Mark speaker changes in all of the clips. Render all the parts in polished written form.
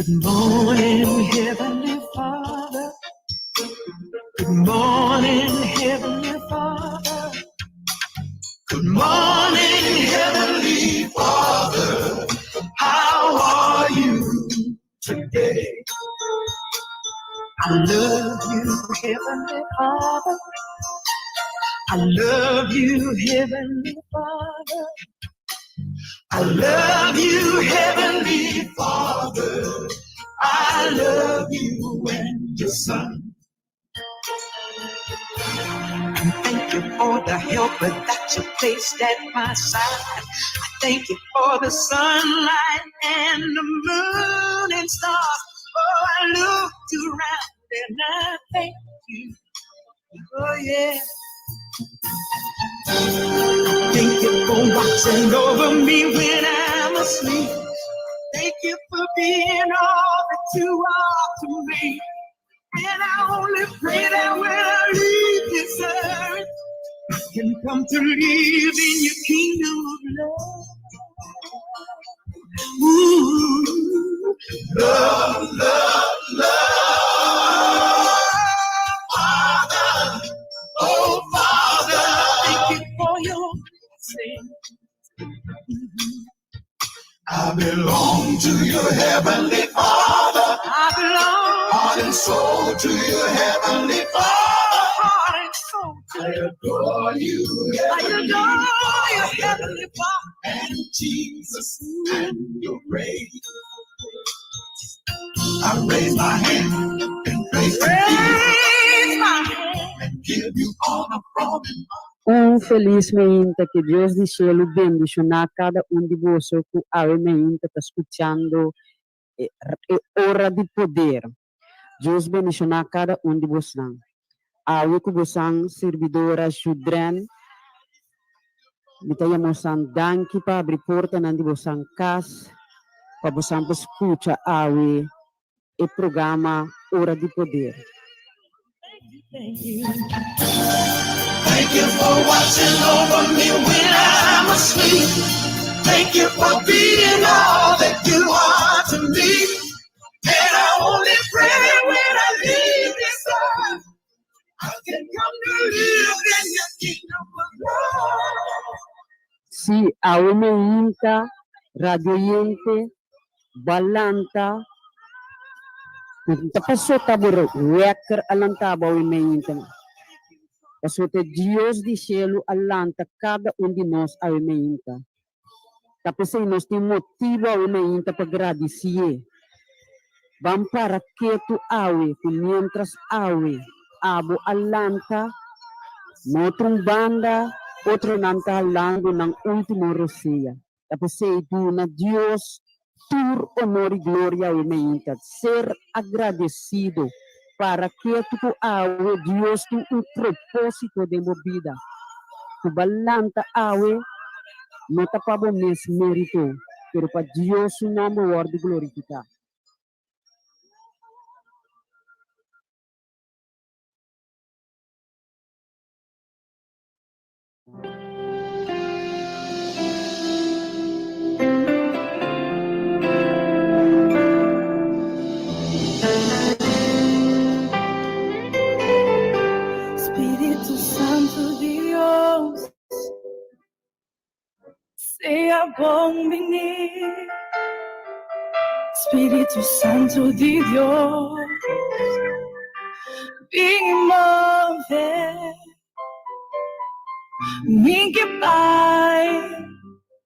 Speaker 1: Good morning, Heavenly Father. Good morning, Heavenly Father. Good morning, Heavenly Father. How are you today? I love you, Heavenly Father. I love you, Heavenly Father. I love you, Heavenly Father. I love you and your Son. And thank you for the helper that you placed at my side. I thank you for the sunlight and the moon and stars. Oh, I looked around and I thank you. Oh, yeah. Thank you for watching over me when I'm asleep. Thank you for being all that you are to me. And I only pray that when I leave this earth, I can come to live in your kingdom of love. Ooh, love, love, love. Father, oh Father, thank you for your blessing. I belong to your Heavenly Father. I belong heart and soul to your Heavenly Father. Heart and soul. I adore you. I adore your Heavenly Father. And Jesus and your grace. I raise my hand and praise you and give you honor from
Speaker 2: Felizmente que Dios di cielo bendicionar cada un de vosotros que obviamente está escuchando hora de poder. Dios bendicionar cada un de vosotros. Awe que vosotros servidora Judren, me tayamos danki para abrir porta na de vosotros casa, para vosotros escuchar awe e programa hora de poder.
Speaker 1: Thank you for watching over me when I'm asleep. Thank you for being all that you are to me. And I only pray when I leave this earth, I can come to live in your kingdom of love.
Speaker 2: Si aumenta, radioyente, balanta, pasó taburo, weker alantaba aumenta. Pasó te Dios di cielo alanta cada un de nós aumenta. Tapos nós tem motivo aumenta para agradecer. Vamos para que tu awe, mientras awe, abo alanta, outro banda, outro nanta alando ng último rosia. Tapos tu na Dios, tur honor y gloria aumenta. Ser agradecido para que tu awe, Dios tem propósito de movida. Tu balanta awe, não tapabo mes mérito, pero para Dios su nombre guarda glorificado.
Speaker 3: Espírito Santo de Dios, sea bom venir. Espírito Santo de Dios, vem mover. Minha Pai,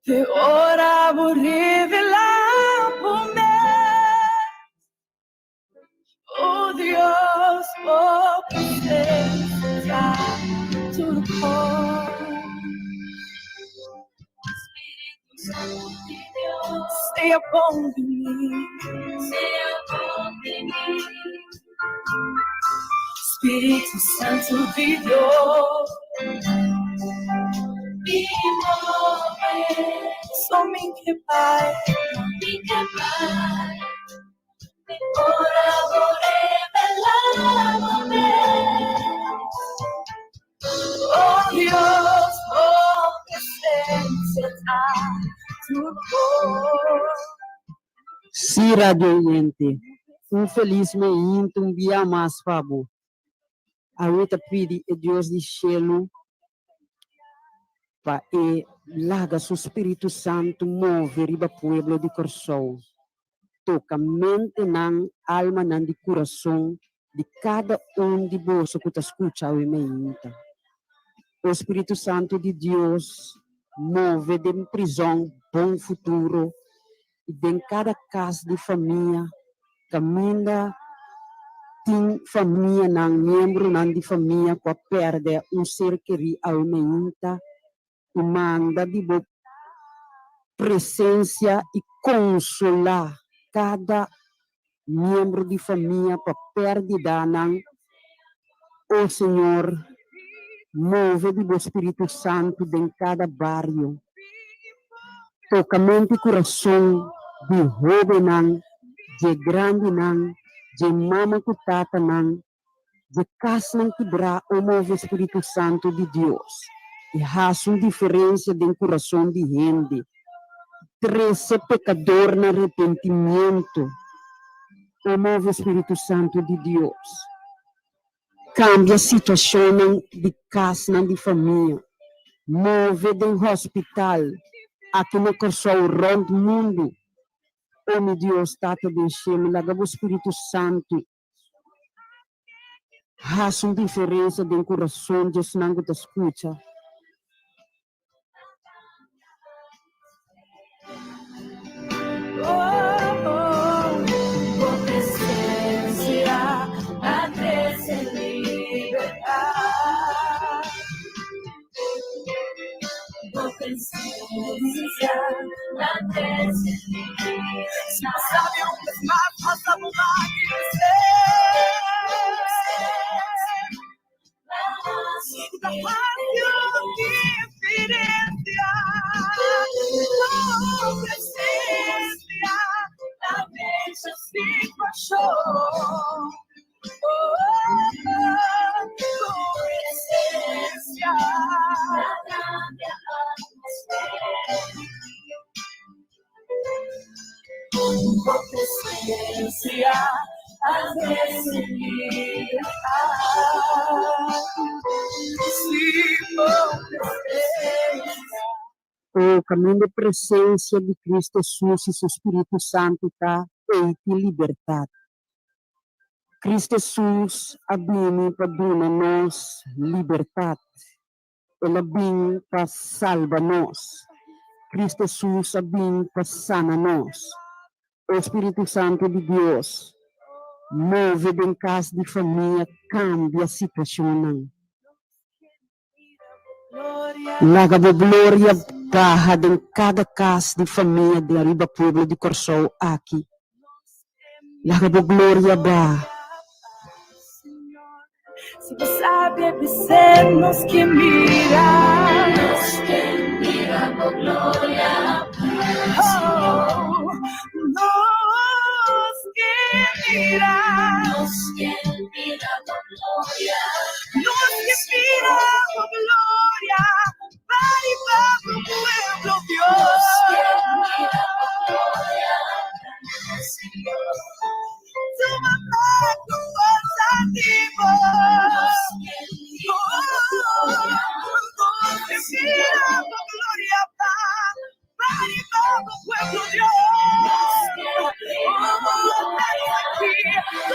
Speaker 3: te ora por revelar por mim. Oh Dios, por presencia, tudo por. Espírito Santo de Deus, seja bom de mim, seja bom de mim. Espírito Santo de Deus, me move, somente Pai, ora por revelar-me. Oh Dios, oh presencia, tudo por.
Speaker 2: Sí, radio oyente, un feliz momento, un día más, Fabo. Ahorita pedi a Deus de cielo para larga su Espírito Santo mover riba pueblo de Corsol. Toca mente nan, alma nan de coração de cada de bolso que te escuta o ementa. O Espírito Santo de Deus move de prisão bom futuro e de cada casa de família caminha tem família não membro não de família que perde ser querido ao ementa e manda de boa presença e consolar cada membro de família para perder não o Senhor move do Espírito Santo em cada barrio. Toca mente e coração de jovem não, de grande não, de mama que tata não, de casa não quebrar o move o Espírito Santo de Deus. E faz uma diferença de coração de gente. 13 pecador no arrependimento. O move o Espírito Santo de Deus. Cambia a situação de casa, de família. Move do hospital. Aqui no Corsol, rondo o mundo. Oh, meu Deus, Tata do Céu, laga o Espírito Santo. Faz uma diferença de coração de não te escuta.
Speaker 3: Por presencia, a en libertad. Por presencia, a en libertad. Si no sabe dónde más, pasamos más que usted. Trabajo diferencia. Oh, presencia, la bella situación. Tu presencia, la cambia atmósfera. Tu presencia, haces libertad. Sí, por presencia.
Speaker 2: O caminho de presença de Cristo Jesus e seu Espírito Santo está feito liberdade. Cristo Jesus abriu para dar-nos liberdade. Ele abriu para salvar-nos. Cristo Jesus abriu para sanar-nos. O Espírito Santo de Deus move em casa de família, cambia a situação. Laga a glória barra em cada casa de família de Arriba Pueblo de Corsol aqui. Laga a glória barra.
Speaker 3: Si tú sabes dicernos que mira por gloria, oh, nos que mira por gloria, nos que mira por gloria, para y para tu pueblo Dios, que mira por gloria, Señor. Tu mamá, tu fuerza, que mira por gloria, para y para tu pueblo Dios. Tu amor perfecto,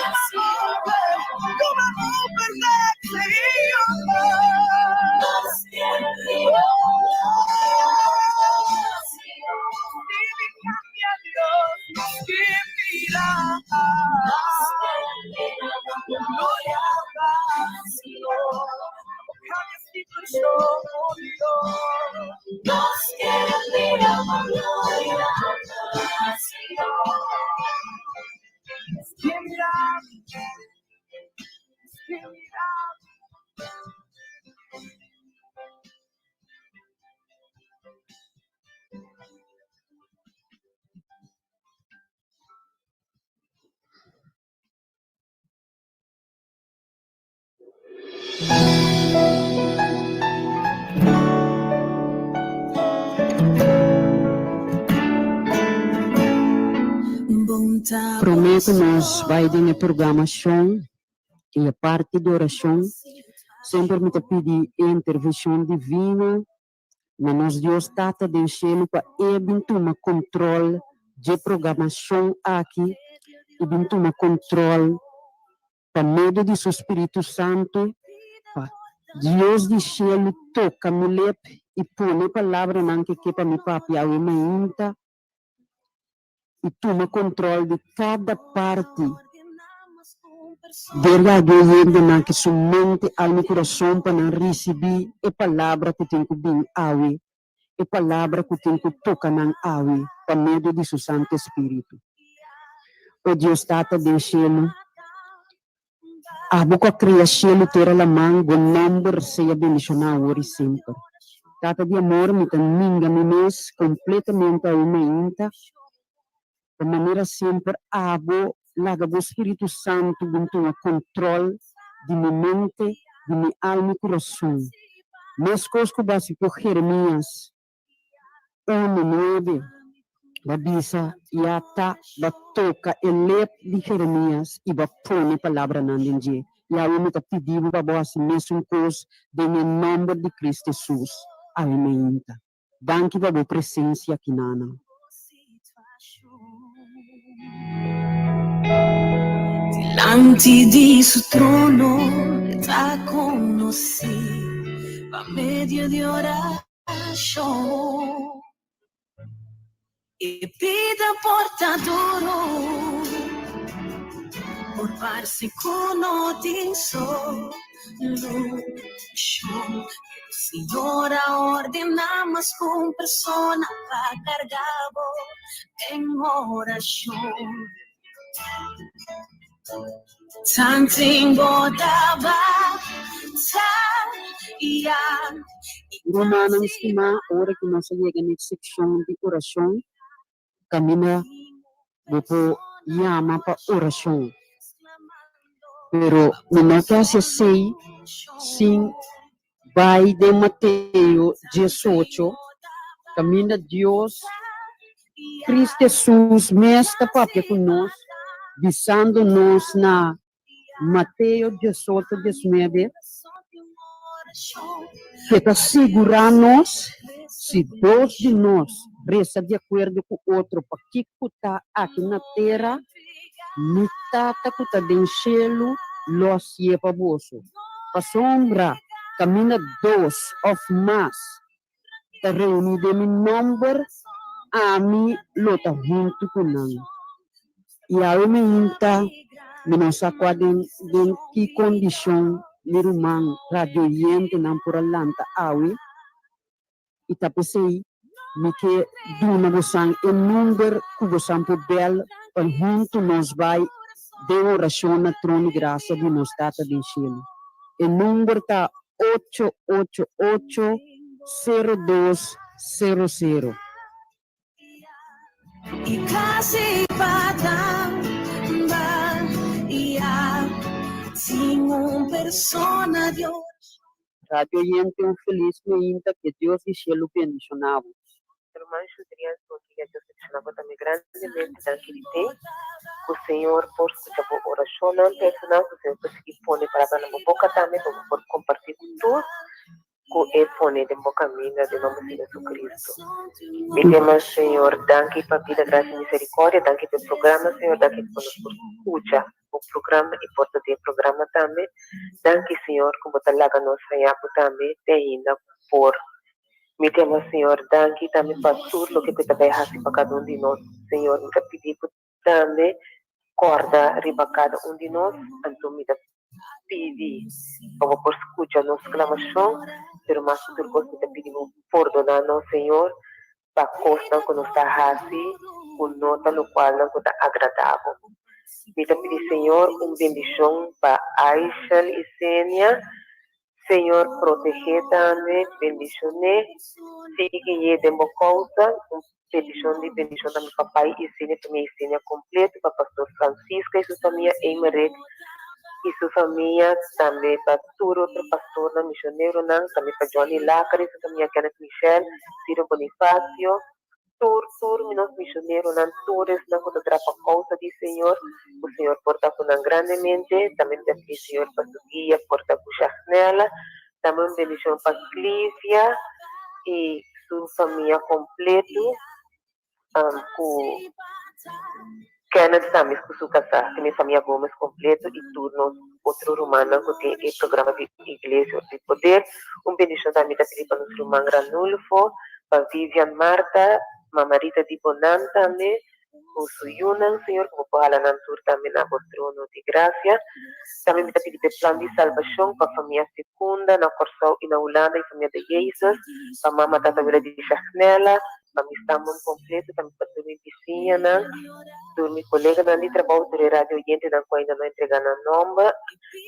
Speaker 2: prometo nos vai ter programação e a parte de oração sempre me pedir intervenção divina, mas nós Deus tata do céu para tomar controle de programação aqui e tomar controle para medo de seu Espírito Santo, pa Deus do céu toca me lep e põe palavra não que para me papi a inta e toma controle de cada parte verdade ainda que somente ao meu coração para receber a palavra que tem que vir awe, a palavra que tem que tocar na awe, para medo de seu Santo Espírito. O Deus tata do céu, a boca cria cielo terra la mão, o nome seja bendicionado hoje sempre. Tata de amor, me caminha me mês completamente a inta, de maneira sempre abo laga o Espírito Santo dentro o controle de minha mente, de minha alma e coração. Mas coisas que básico Jeremias 1:9 va bisa yata va toca el lep de Jeremias e va pone palavra na ndinje. E a me tá pedindo para você mesmo coisa de nome de Cristo Jesus. Amém. Danke para a presença aqui nana.
Speaker 3: Delante di su trono te conocí, a medio de oración. Y pida portadoro, por farsi conotin solution. Señora, ordenamos con persona para cargado en oración. Something bodava ya.
Speaker 2: Romana estima, ora que nós chegamos na secção de oração, camina depois chama para oração. Pero não quer se sei, sim, vai de Mateus 18, camina Deus, Cristo Jesus, mestre papia conosco, visando-nos na Mateus 18, 19, que está segurando-nos, se dois de nós resta de acordo com o outro, para que está aqui na terra, mitata que está no céu, los lleva bolso. Para sombra, camina dois ou mais, está reunido em nome, a mim, lo está junto com nós. E a minha não sabe em que condição meu irmão radioiente não por alanta aui e tá pensei me que duna você em número que você pode bel para junto nós vai de oração na trono de graça de nós tata de cielo. O número tá 888-0200.
Speaker 3: Y casi patamba ya sin un persona Dios.
Speaker 2: Radio Yente um feliz meinta que Deus e cielo bendicionava.
Speaker 4: Irmãs Judias, que Deus bendicionava também grandemente daquele tempo. O Senhor, por escutar a oração, não personal, o Senhor conseguiu pôr para a boca também, para compartilhar tudo. Com o fone de boca minha, de nome de Jesus Cristo. Me demos, Senhor, danke para a vida, graça e misericórdia, danke pelo programa, Senhor, danke por escutar o programa e por ter programa também. Danke, Senhor, como está lá a nossa iapo também, ainda por. Me demos, Senhor, danke também para tudo o que você vai fazer para cada de nós, Senhor. Me pedi também, corda, riba cada de nós, então me pedi, como por escutar a nossa exclamação, pero mais tudo o que pedimos perdonar, Senhor, para costa que nos está assim, com nota no qual não está agradável. Me pedi, Senhor, bendição para Aisha e Sênia, Senhor, proteger também, bendição, siga de uma causa, bendição também para Pai e Sênia, também Sênia completo, para Pastor Francisco e sua família, Emeret, e sua família também para todo outro pastor, missionário, também para Johnny Lacari, sua família Kenneth Michel, Ciro Bonifácio, menos misioneros, todos não contra a causa do Senhor. O Senhor porta com grandemente, também da Senhor para sua guia, porta com Charnela, também bendição para Clívia e sua família completo, com Kenneth também com sua casa, que minha família Gomes completo e turnos outro romano que tem o programa de igreja de poder. Bendição também da tripa nos romano Granulfo, para Vivian Marta, Mamarita de Bonan também, o Suyunan, Senhor, como para a Tur também na trono de graça. Também me pedir plano de salvação para a família Fecunda, na Corsol e na Holanda, e a família de Jesus, para a mamãe Tata Vila de Charnela, para mim estamos completo, também para dormir vizinha, dormir colega, não de trabalho, de rádio oyente, não ainda não entregar na nomba,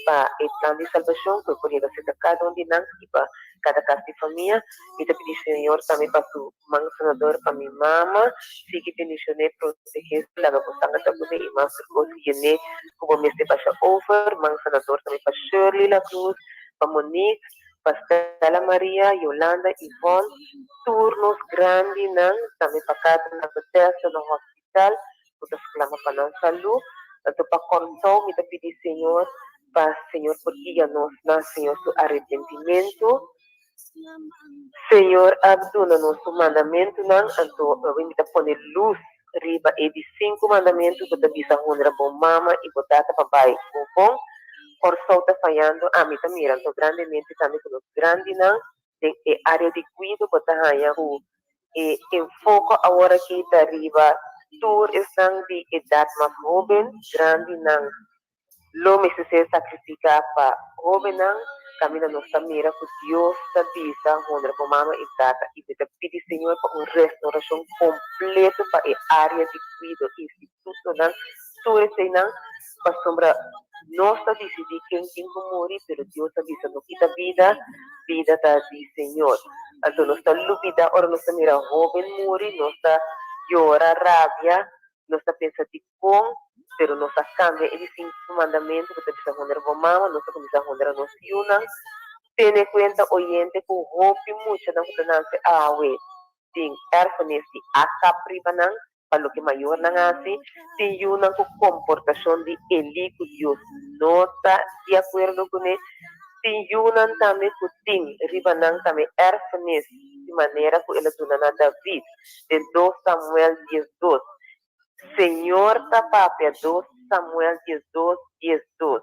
Speaker 4: para o plano de salvação, que eu poderia ser cada um de nós, para cada casa de família, e te pedir, Senhor, também para o mãe senador, para minha mama, fique bendicionei, proteger, lá no Costanga também, e mais coisas que eu como me se baixa over, mãe senador também para Shirley La Cruz, para Monique, para Stella Maria, Yolanda, Ivonne, turnos grandes, também para cada na proteção no hospital, porque clama para a saúde, então para contar, me pedir, Senhor, para Senhor, por guia-nos, Senhor, seu arrependimento, Senhor, abduna nosso mandamento, então, eu vou poner luz, riba, e de 5 mandamentos, que bisa hundra bom mama, e botar para pai, bom, por solta falhando, a mim também, então, grandemente, também, com os grandes, tem área de cuidado, botar raia, e enfoca a hora que está riba, tour estão de idade mais jovem, grande, não, lo me se sacrificar para jovem, não, camina nossa mira com Deus, sabisa, hundra com mama e data, e te pedir, Senhor, para uma restauração completa para a área de cuidado, instituto, não, tudo isso, não, para sombra, nós decidir quem tem que morrer, pero Deus avisa, não quita vida está de Senhor. Então, nós está lúbida, ora nós está mira jovem morrer, nós está llora, rabia, nós está pensando de com, pero nós está cambia, ele 5 mandamentos, que está bisa hundra com mama, nós está bisa hundra nos yuna, tem cuenta oyente com roupa muito, não que não se awe, tem erfanes de acapribanan, para o que maior não assim, tem yuna com comportação de ele, que Deus não está de acordo com ele, tem yuna também com tem, ribanan também erfanes, de maneira que ele dona na David, de 2 Samuel 10:2. Senhor tapapia 2 Samuel 10:2.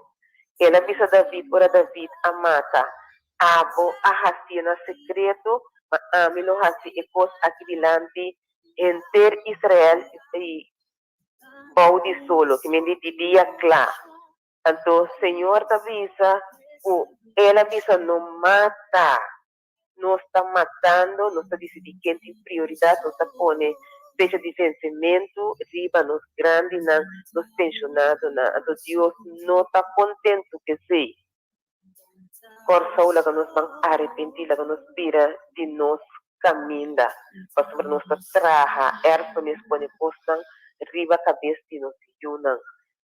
Speaker 4: Ele avisa David para David a mata. Abo a hasina secreto, mas amilo hasi ecos aqui dilante enter Israel e baudi solo, que me dia claro. Então, Senhor avisa, ele avisa não mata, não está matando, não está decidindo quem tem prioridade, não está pondo fecha de vencimento, riba nos grandes, nos pensionados, então Deus não está contente que sei. Corsa lá que nos vão arrepentir, lá que nos vira de nós caminha, para sobre nossa traja, erfenes põe postam, riba cabeça de nós yunam.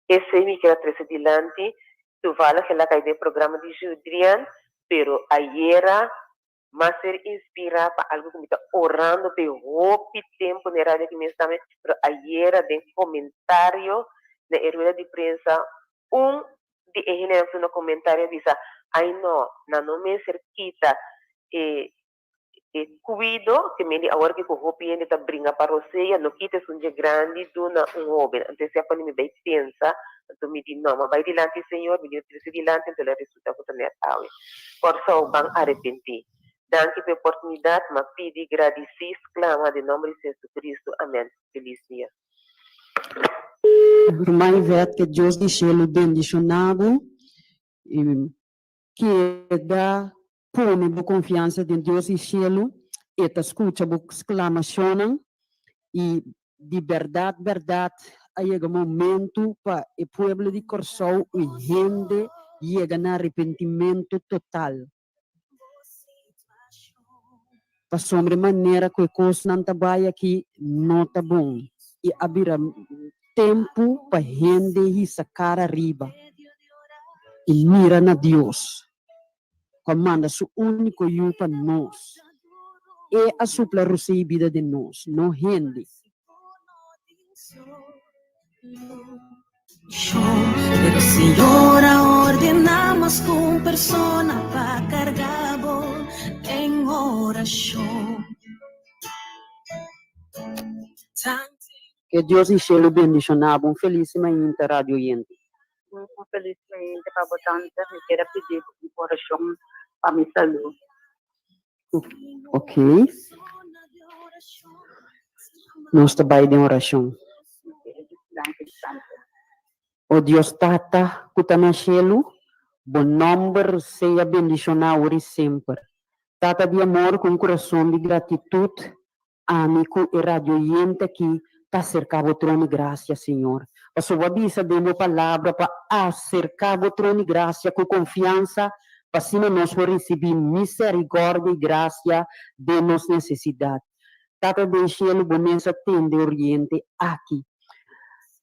Speaker 4: Esse é o que era adiante, tu fala que ela cai do programa de Judrian, pero ayer mas ser inspirado para algo que me está orando por muito tempo na rádio que me está, pero ayer de comentário na rueda de prensa, de ejemplo no comentário diz, ai não me cerquita cuido que me agora que o hopi ainda está brinca para você, não quita um dia grande do jovem, então se a quando me vai pensa, então me diz não, mas vai dilante Senhor, me diz dilante, então ele resulta que também é aue, por isso vão arrepentir. Danke pela oportunidade, mas pedi gracias, clama de nome de Jesus Cristo. Amém. Feliz dia.
Speaker 2: Irmã Ivete, que Deus de cielo bendicionado, e que dá põe boa confiança em Deus de cielo, e te escuta boa exclamação, e de verdade, aí chega momento para o povo de Corsol, e gente chega no arrependimento total. Para sobre maneira que coisa não trabalha aqui, não está bom. E abrir tempo para gente e sacar arriba. E mira na Deus. Comanda seu único eu para nós. é a supla recebida de nós, não rende.
Speaker 3: Pero si ahora ordenamos con persona para cargado en oración.
Speaker 2: Que Deus e Shelo bendicionava um feliz manhã rádio oyente.
Speaker 4: Felizmente, para botar eu quero pedir de coração para minha saúde.
Speaker 2: Ok? Nós trabalhamos em oração. O Deus Tata, que está no cielo, bom nome seja bendicionado sempre. Tata de amor com coração de gratitude, amigo e radio oyente que está cercado do trono de graça, Senhor. A sua avisa de uma palavra para acercar o trono de graça com confiança, para assim nós receber misericórdia e graça de nossa necessidade. Tata de cielo, bonança tende oriente aqui.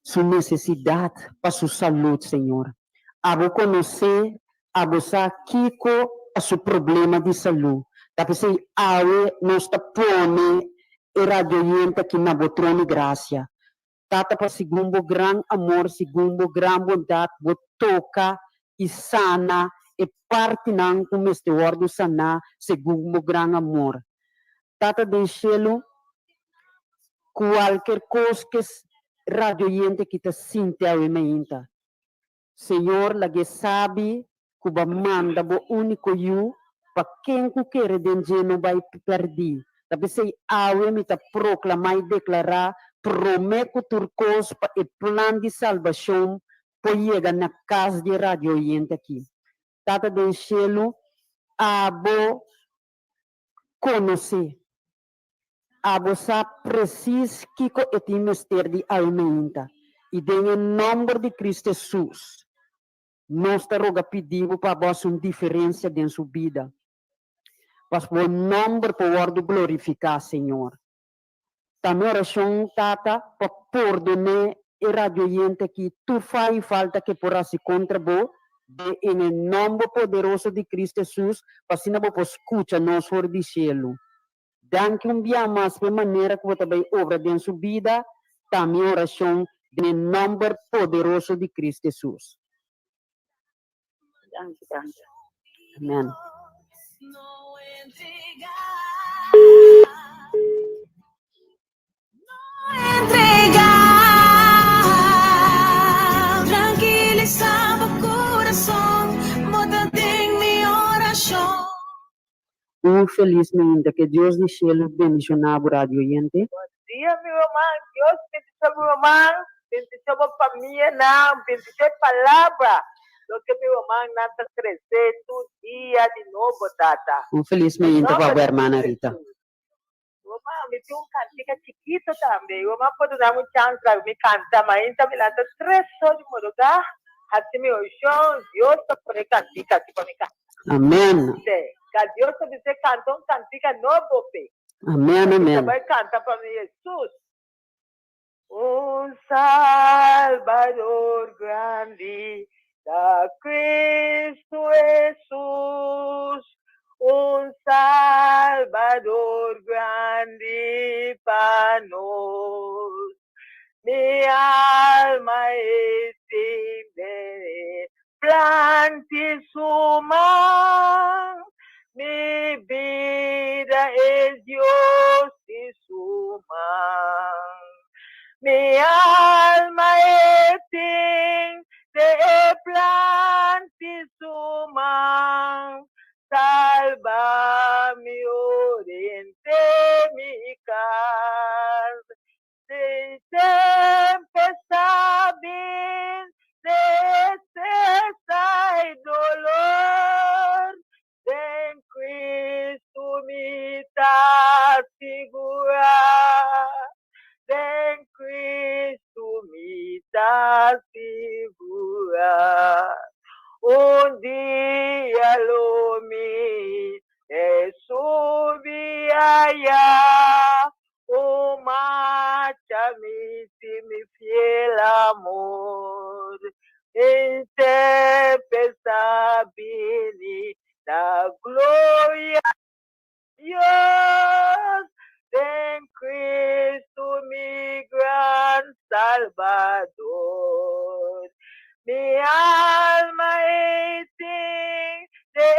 Speaker 2: Sua necessidade para sua saúde, Senhor. Abo conhecer, abo saber Kiko a seu problema de saúde. Tapi se awe nos tapone iradiante que na botrone graça. Tata para segundo gran amor, segundo gran bondade, bo toca e sana e parte não como este ordo sana, segundo gran amor. Tata de cielo, qualquer coisa que radioyente que te sinte a meinta. Senhor, la que sabe que va manda bo único you para quem que quer denje não vai perder. Tapi sei awe me ta proclamar e declarar prometo turcos para o plano de salvação para chegar na casa de radioyente aqui. Tata de cielo, abo conhecer. Abo sa precis kiko eti mister di aumenta. E em nome de Cristo Jesus, nós te roga pedimos para vós uma diferença em sua vida. Para o nome poder glorificar, Senhor. Também oração, Tata, para perdonar e radioyente que tu faz falta que por se contribuir em nome poderoso de Cristo Jesus, para assim não escutar nós fora do cielo. Danke dia mais de maneira que você vai obra em sua vida, também oração em nome poderoso de Cristo Jesus. Amém.
Speaker 3: Entregar, tranquilizar o coração, botando em minha oração.
Speaker 2: Feliz manhã, que Deus de cielo bendicionado radio oyente.
Speaker 4: Dia, meu irmão, Deus bendiga meu irmão, bendiga a família, não, bendiga a palavra. Lo que meu irmão nada crescer todo dia de novo, Tata.
Speaker 2: Feliz manhã para a irmã Rita.
Speaker 4: Meu irmão, me tem cantiga chiquito também. Meu irmão pode dar um chance para me cantar, mas ainda me lata 3 horas de madrugada. Assim, meu chão, Deus está por aí cantiga aqui para me cantar.
Speaker 2: Amém.
Speaker 4: Que Deus te dice cantar uma cantiga novo, pe.
Speaker 2: Amém, amém.
Speaker 4: Vai cantar para mim, Jesus. Salvador grande, da Cristo Jesus. Salvador grande para nós. Mi alma extiende, plante su mano. Mi vida es Dios y su mano. Mi alma extiende, plante su mano. Salva mi oriente, mi casa. De tempestad, de tristeza y dolor, en Cristo mi está segura, en Cristo mi está segura. Un día lo miré, subí allá, oh marcha mi fiel amor, en tempestad vine la gloria, Dios
Speaker 3: Salvador. Mi alma en ti te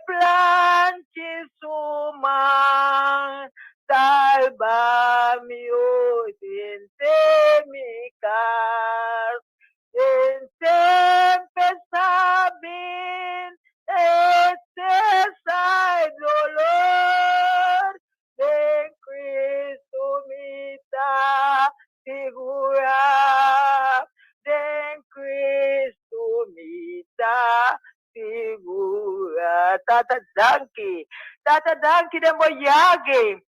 Speaker 3: planche su man, salva-me hoje em temicar. En tempestade, tristeza y dolor, en Cristo me da segura, en Cristo me da segura. Tata danki den boyage,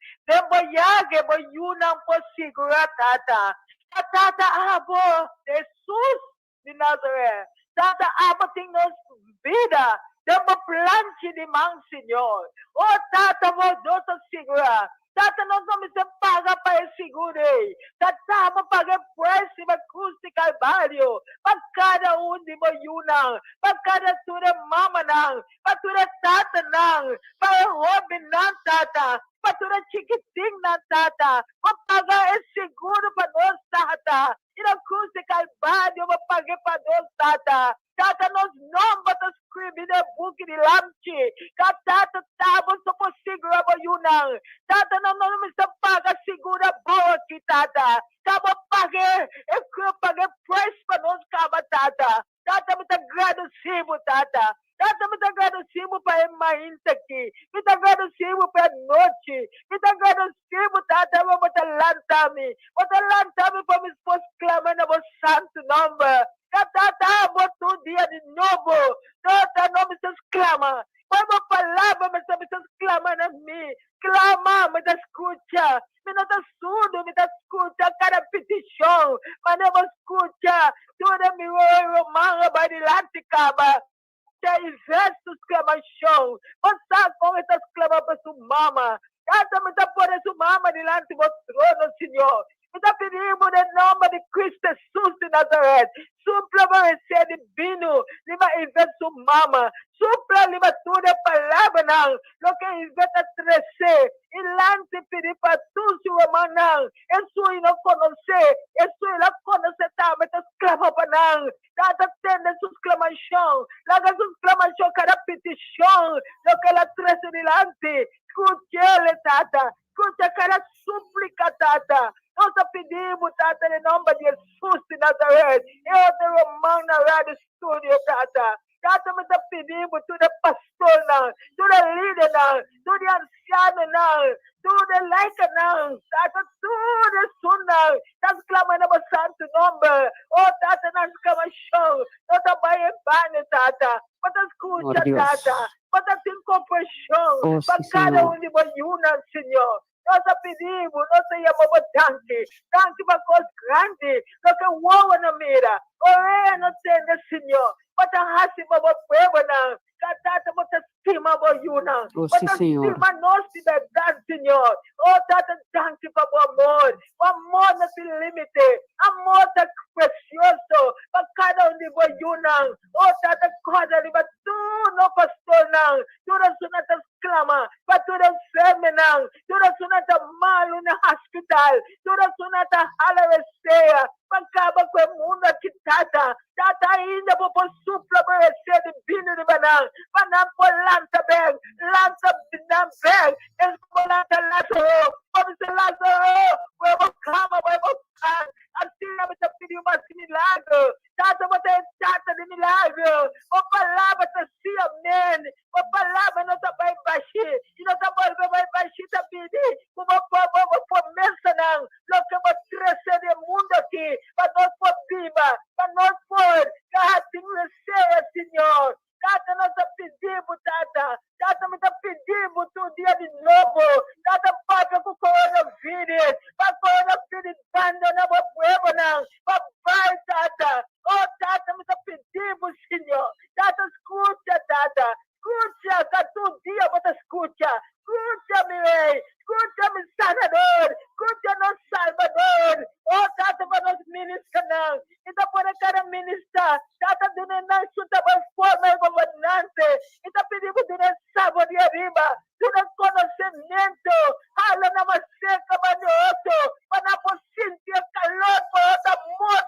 Speaker 3: boyunang po segura tata. Tata abo, Jesus de Nazaré. Tata abo tingnos vida, demo planche de mang Senhor. Oh tata mo dosa segura. Tata nós vamos ser paga para esse seguro. Tata mo paga preço para cruz de Calvário. Para cada de boyunang, para cada tura mama nang, para tura tata nang, para Robin nang tata. Patura chiquiting na tata. Mapaga é seguro para nós, tata. E na cruz de Calvário, mapaga para nós, tata. Tata, nós não vamos escrever no book de Lamchi. Tata, tabo, só por segura boyunang. Tata, não vamos pagar segura boa aqui, tata. Tabo, paga, eu paguei preço para nós, cama, tata. Tata, muito agradecido, tata. Tata, muito agradecido para a mainta aqui. Muito agradecido para a noite. Muito agradecido, tata, para você lançar-me. Você lançar-me para me expor clamando no santo nome. Tata, botou dia de novo. Tata, não me exclama. Uma palavra, mas me exclama na mim. Clama, me escuta. Me não está surdo, me escuta cada petição. Mas não me escuta. Toda minha romana vai de lá de caba. Exército exclamação. Você com essa exclamação para sua mama. Essa me está por sua mama diante do trono, Senhor. Me está pedindo no nome de Cristo Jesus de Nazaré. Supla para ser divino. Lima invés sua mama. Supla lima toda a palavra não. Lo que invés a trecer. E lance pedir para tu, sua mãe. Isso não conhecer. Isso não conhecer também. Exclama para não. Tata tende sua exclamação. Laga sua exclamação cada petição. Lo que ela trece delante. Escute ele, tata. Escute cada súplica, tata. Nós pedimos, tata, em nome de Jesus de Nazaré. Eu te romano na rádio estúdio, tata. Tata, me está pedindo, tu é pastor, não. Tu é líder, não. Tu é anciano, não. Tu é laica, não. Tata, tudo é isso, não. Nós clamamos no santo nome. Oh, tata, nós clamamos. Nós também banho, tata. Mas escuta, tata. Mas tem compaixão. Para cada um de nós, Senhor. Nós pedimos, nós chamamos tanque para coisa grande, nós que voa na mira, ore não tem, Senhor, para raça para o povo, não, Tata, você estima a Yuna, você estima nós de verdade, Senhor, oh, Tata, tanque para o amor não tem limite, amor é precioso, para cada um de nós, Yuna, oh, Tata, cada um, tu não pastor, não, tu não sonata clama, para tu não serve, não, tu não sonata malo no hospital, tu não sonata halawesteia, para acabar com o mundo aqui, Tata, Tata ainda vou por supla para ser de bino de banana, para não por lança bem, escolanta Lázaro, vamos ser Lázaro, vamos cama, vamos can, assim eu te pedi uma milagre, Tata, você Tata de milagre, a palavra está sim, amém, a palavra não está bem baixinha, e não está bem baixinha, está pedindo, uma promessa não, lo que vai crescer no mundo aqui, para nós por viva, para nós por receber, Senhor. Tata, nós pedimos, Tata. Tata, me está pedindo todo dia de novo. Tata, paga com o coronavírus. Para o coronavírus, abandonar o povo, não. Papai, Tata. Oh, Tata, me está pedindo, Senhor. Tata, escuta, Tata. Escuta, que todo dia você escuta. Escuta-me, Rei. Escuta-me, Sanador. Escuta nosso Salvador. Oh, Tata, para nós ministrar, não. Então, por cada ministrar, Tata, de não chuta a forma governante. Então, pedimos de não sábado de arriba. De não conhecimento. Hala na maseca, manioto. Para não sentir calor, para outra amor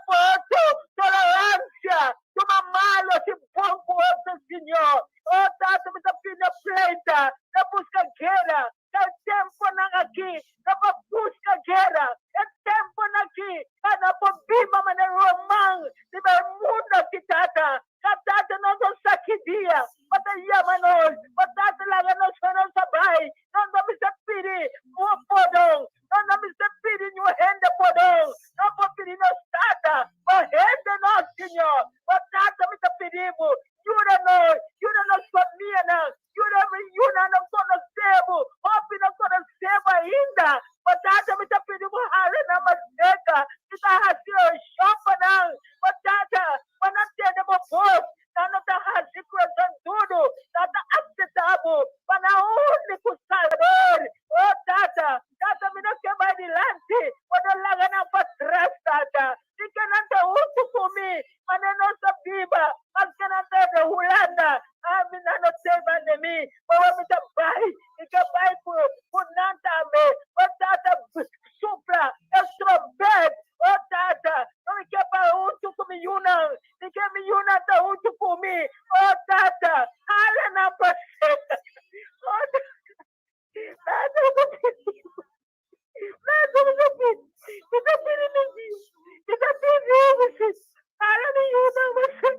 Speaker 3: aqui, na busca guerra, é tempo aqui, na bima mana romang, di ba mundo kitata, katata na sa sakidia, pataya manos, patata lang na sa sabay, non na sa piri, mo podong, non na sa piri nyo hende podong, non po piri na stata, mahende na Senhor, patata mi sa piri mo, yuna na família na, yuna na conhecemos, hope na conhecemos ainda, patata mi sa piri mo hara na maseka, kita hasil shop na, patata, manantene mo boss, na tahasi coração tudo, tata aceitável, para o único Salvador, oh tata, tata me não quer mais adiante, quando larga na para trás, tata, fica na uso comigo, mas na nossa vida, mas que na terra Holanda, a mina não tem mais de mim, mas me dá pai, fica pai por nada me, oh tata, supra, extrovert, oh tata, não quer para uso comigo, não, não quer me yuna da uso comigo, oh tata, hala na paseta, oh tata, kita pilih nanti, kita pilih mesti, hala ni yuna mesti,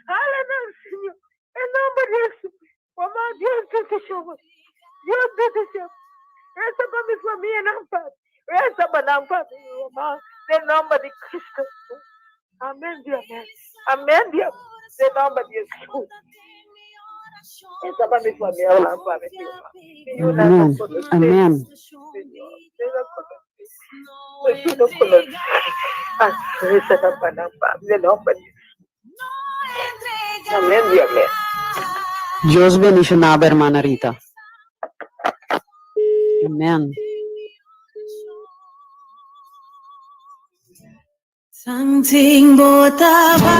Speaker 3: hala na Senhor, em nome de Jesus, como Deus te chama, Deus te chama, essa para minha família não pode, essa para não pode, em nome de Cristo. Amém, Deus. Amém, Deus. Em nome de Jesus. Essa para minha família não pode,
Speaker 2: Amen. Amen.
Speaker 3: Amém, Deus.
Speaker 2: Dios bendicionaba, hermana Rita. Amen.
Speaker 1: Something botaba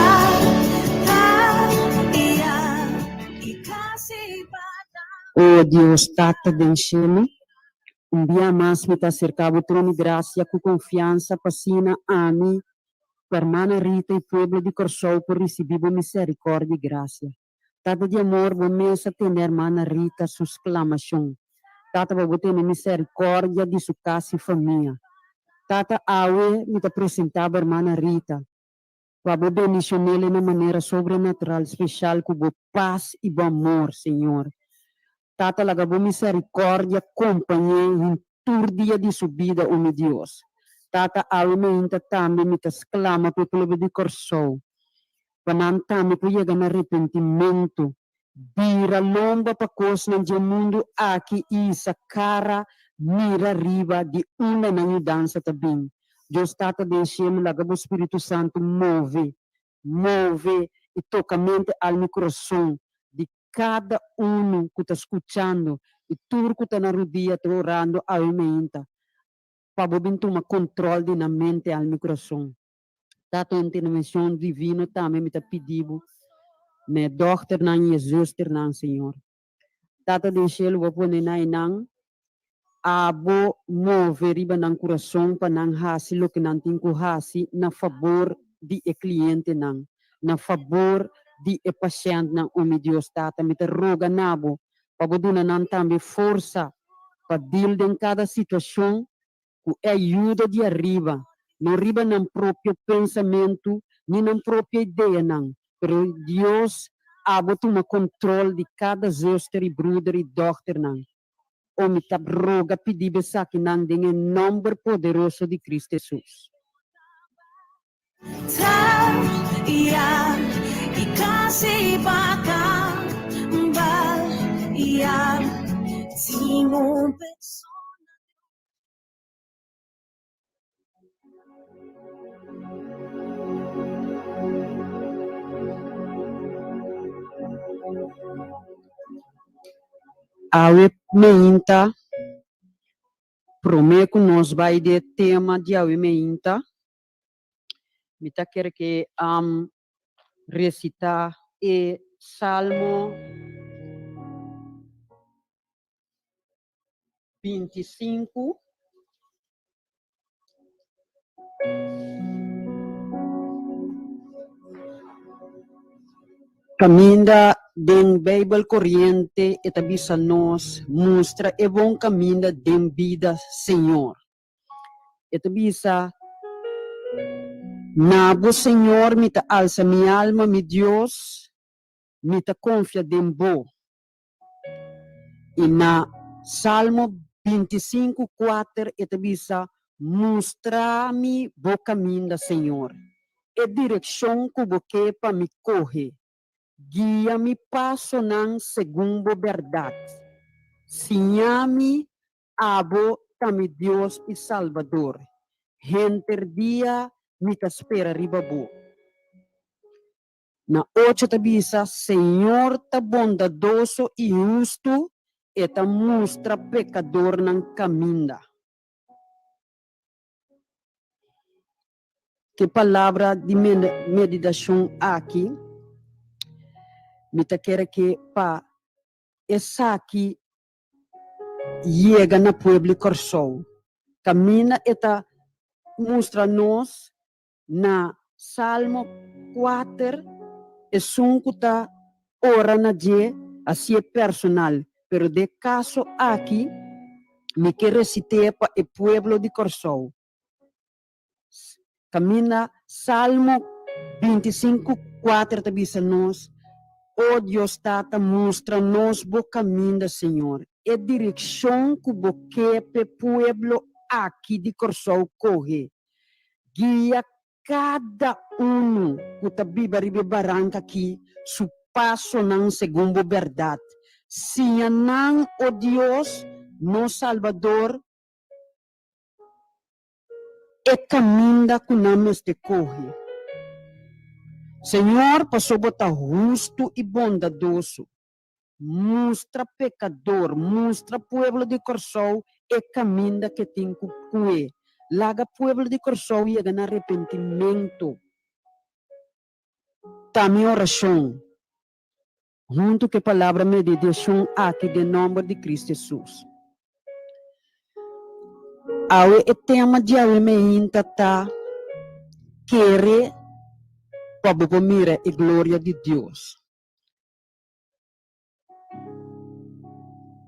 Speaker 2: Oh Deus, Tata del cielo, un día más me te acercaba trono de gracia con confianza, pasina a mí, per hermana Rita y pueblo de Corsol por recibir misericordia y gracia. Tata de amor, vamos a tener hermana Rita su exclamación. Tata vou ter misericórdia de sua casa e família. Tata Awe me apresentava a irmã Rita. Vou bendicionar de uma maneira sobrenatural, especial, com paz e bom amor, Senhor. Tata lagabo misericórdia, companhia em todo dia de sua vida, oh meu Deus. Tata Awe me inta também me exclama para o povo de Corsol. Pananta me pode ganhar arrependimento. Bira lomba pa kos ng mundo aqui isa cara mira riba di una na dança tabing. Deus tata deixando lagabo Espírito Santo move e tocamente al meu coração de cada que está escutando e tudo que está na rodia, está orando a menta. Para bintu uma controle na mente al meu coração. Tata intervenção divina também me está pedindo. Me dochter nan Jesus nan Senhor. Tata de cielo vou pôr na inang abo move riba ng coração pa nang hasi lo que nan tinko hasi na favor di e cliente nang na favor di e paciente nang o mi Dios tata me te roga nabo pa boduna nan tambi força pa deal den cada situação com ajuda de arriba não riba ng próprio pensamento ni ng própria ideia nang pero Deus abo toma controle de cada zuster e brother e dochter nang. O me tab roga pedir besaki nang em nome poderoso de Cristo Jesus. Awe meinta prometo nós vai de tema de awe meinta me tá quer que recitar e Salmo 25 caminda den Bible corriente e tabisa nos mostra e bom caminho den vida, Senhor. E tabisa nabo, Senhor, me ta alça minha alma, meu Deus, me ta confia den bo. E na Salmo 25:4 e tabisa mostra-me bo caminho, Senhor. E direção que você para me correr. Guia-me passo não segundo verdade. Sinha-me abo tami Deus e Salvador. Renter dia me ta espera ribabo. Na 8 tabisa, Senhor ta bondadoso e justo e ta mostra pecador ng caminho. Que palavra de meditação aqui, me ta quer que pa essa aqui chega na pueblo Corsou. Camina e ta mostra-nos na Salmo 4 e 5 ta ora na dia assim é personal, pero de caso aqui me quer recitar para o pueblo de Corsou. Camina Salmo 25:4 ta bisa nos, oh Deus tata mostra-nos o caminho, Senhor, e direção que você pueblo aqui de Corsou corre. Guia cada que tá biba barranca aqui, su passo não segundo verdade. Sim, não, oh Deus, no Salvador, e caminha que nós te corre. Senhor, passou botar justo e bondadoso. Mostra pecador, mostra pueblo de Corsou e caminha que tem que cuer. Laga pueblo de Corsou e no arrependimento. Tá minha oração. Junto com a palavra meditação aqui de nome de Cristo Jesus. Awe e tema de awe me inta tá querer para mira e glória de Deus.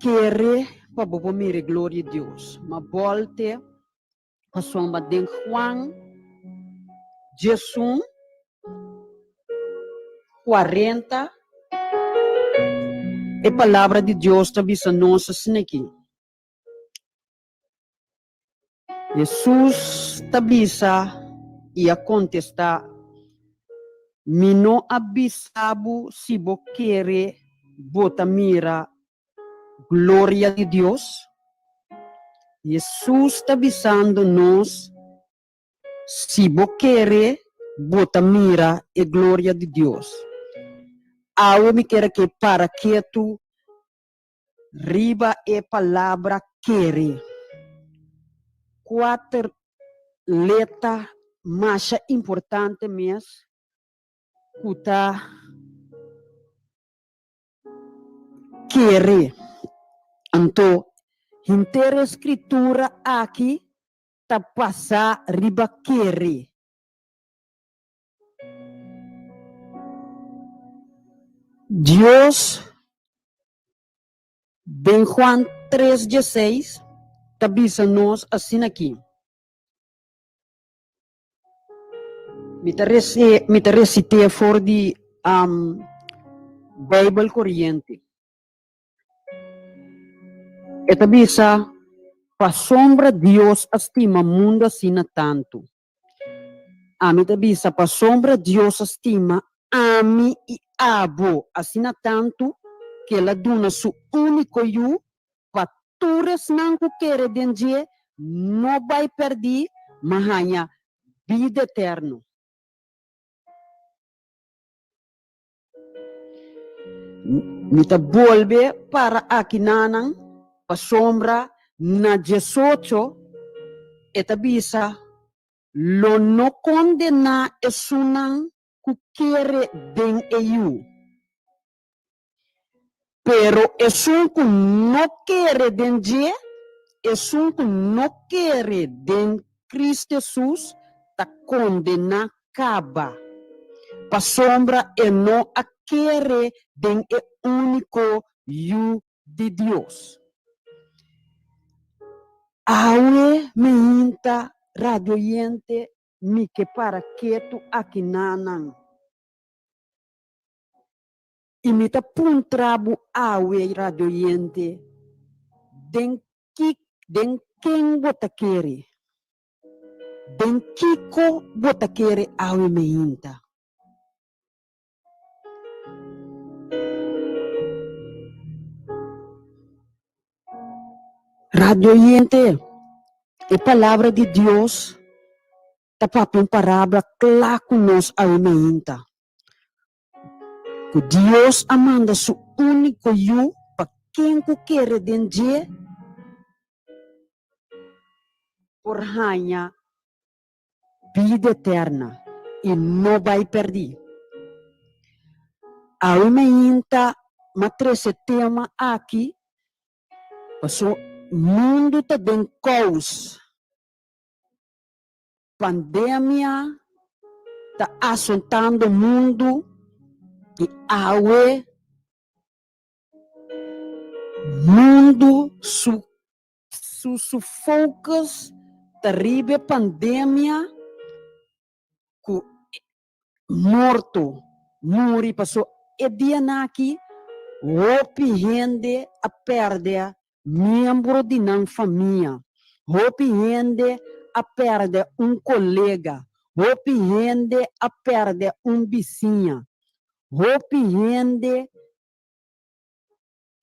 Speaker 2: Querer para mira e glória de Deus. Ma volte a soma de Juan Jesus 40 e palavra de Deus está visa nossa aqui. Jesus está visa e a contestar, me não avisabo se você quer bota mira glória de Deus. Jesus está avisando nós se você quer bota mira e glória de Deus. Eu me quero que para que tu riba e palavra querer. 4 letras mais importante mesmo, kuta querer. Então, inteira escritura aqui tá passar riba querer. Deus, em Juan 3:16, tá dizendo nós assim aqui. Me te recitei for de Bible corriente. Esta bisa, pa sombra Deus estima mundo assim tanto. A mim te bisa, pa sombra Deus estima a mim e abo assim tanto que ela dona su único yu pa todos não querer dengue não vai perder mas vida eterna. Mita volve para aqui nanang pa sombra na 18 eta bisa lo no condena esunang kukere den eu. Pero esun ku no quere den je, esun ku no quere den Cristo Jesus ta condena caba. Pa sombra e no a querer den el único yu de Dios. Awe me inta radio yente mi que para que tu aqui nanan. E me ta pun trabu awe radio yente den ken bota kere. Den kiko bota kere awe me inta. Radio yente, a palavra de Deus, tá papel parábola clara conosco a ementa. Que Deus amanda su único yu para quem que quer dentro por ganhar vida eterna e não vai perder. A ementa, mas esse tema aqui, passou mundo tá dentro caos. Pandemia está assuntando o mundo e awe mundo su focus terrível pandemia que morto muri passou e dia naqui hopi gente a perder membro de não família hopi gente a perder colega hopi gente a perder vizinha hopi gente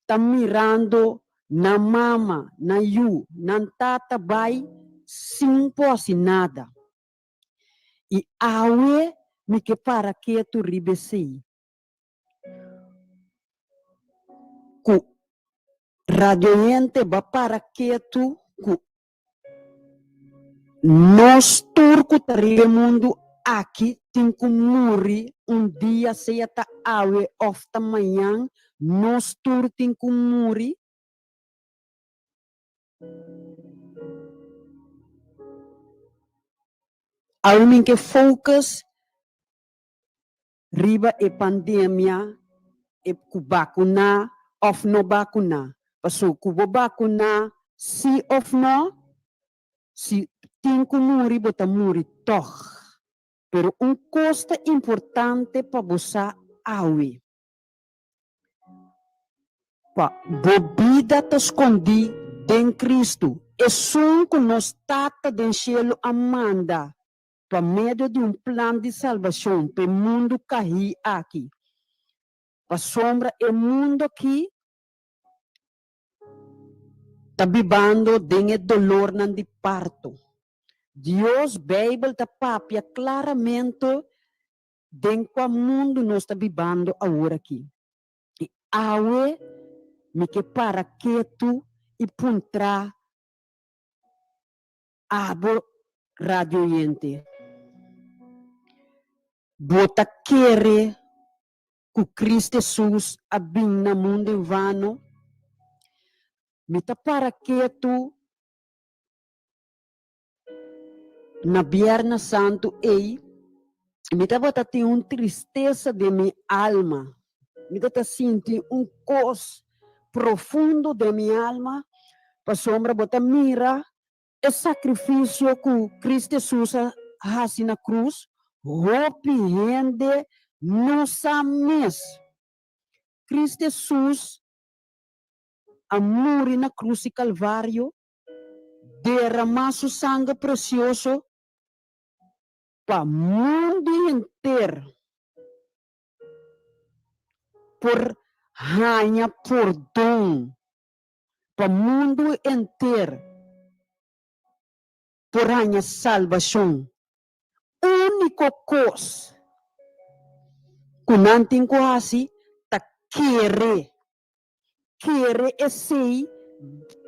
Speaker 2: tá mirando na mama, na yu, na tata bai, sem posse nada. E awe me que para que tu ribesi. Ku radioente ba para que tu ku nós turco tariga mundo aqui tem que morrer dia seja ta awe of ta manhã nós turco tem que morrer. Alguém que focus riba e pandemia e ku vacuna of no vacuna. Paso ku vacuna si of no si tem que morrer bota morrer toch. Pero custo importante para você awe. Pa bebida te escondi em Cristo. É som que nos tata do cielo amanda. Por meio de plano de salvação, para o mundo cair aqui. Para sombra, o mundo aqui está vivendo de dolor de parto. Deus, Bíblia, está papia claramente de qual mundo nós está vivendo agora aqui. E awe, me que para que tu e puntra abo radioente. Bota querer que Cristo Jesus abin na mundo em vano. Me tá para que tu na Viernes Santo ei me tá bota ter tristeza de minha alma. Me tá sentir cos profundo de minha alma. Para sombra bota mira o sacrifício que Cristo Jesus faz na cruz. Hope rende nossa mes. Cristo Jesus a morrer na cruz e Calvário, derramar seu sangue precioso para o mundo inteiro, por ganhar perdão, para o mundo inteiro, por ganhar salvação. Único coisa que não tem quase é querer esse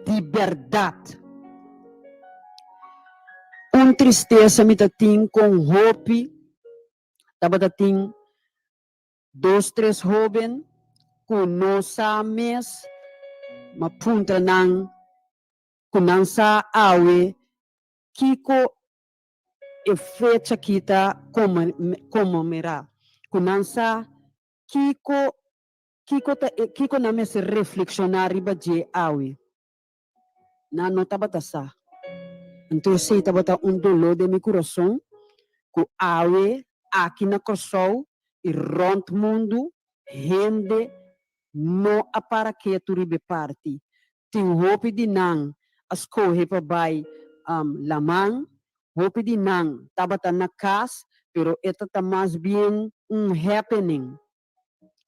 Speaker 2: de verdade. Tristeza me tem com hope, tava tem 2, 3 jovens com nossa mes, ma punta nang kunansa awe kiko e fecha kita como mera kunansa Kiko na me se reflexionar riba je awi. Na nota batasa. Então sei tabata dolor de meu coração, que awe aqui na Kosovo e rond mundo, gente no apara que tu ribe parti. Tem hope de nang as corre para bai lamang, hope de nang tabata na cas, pero esta tá mais bem happening.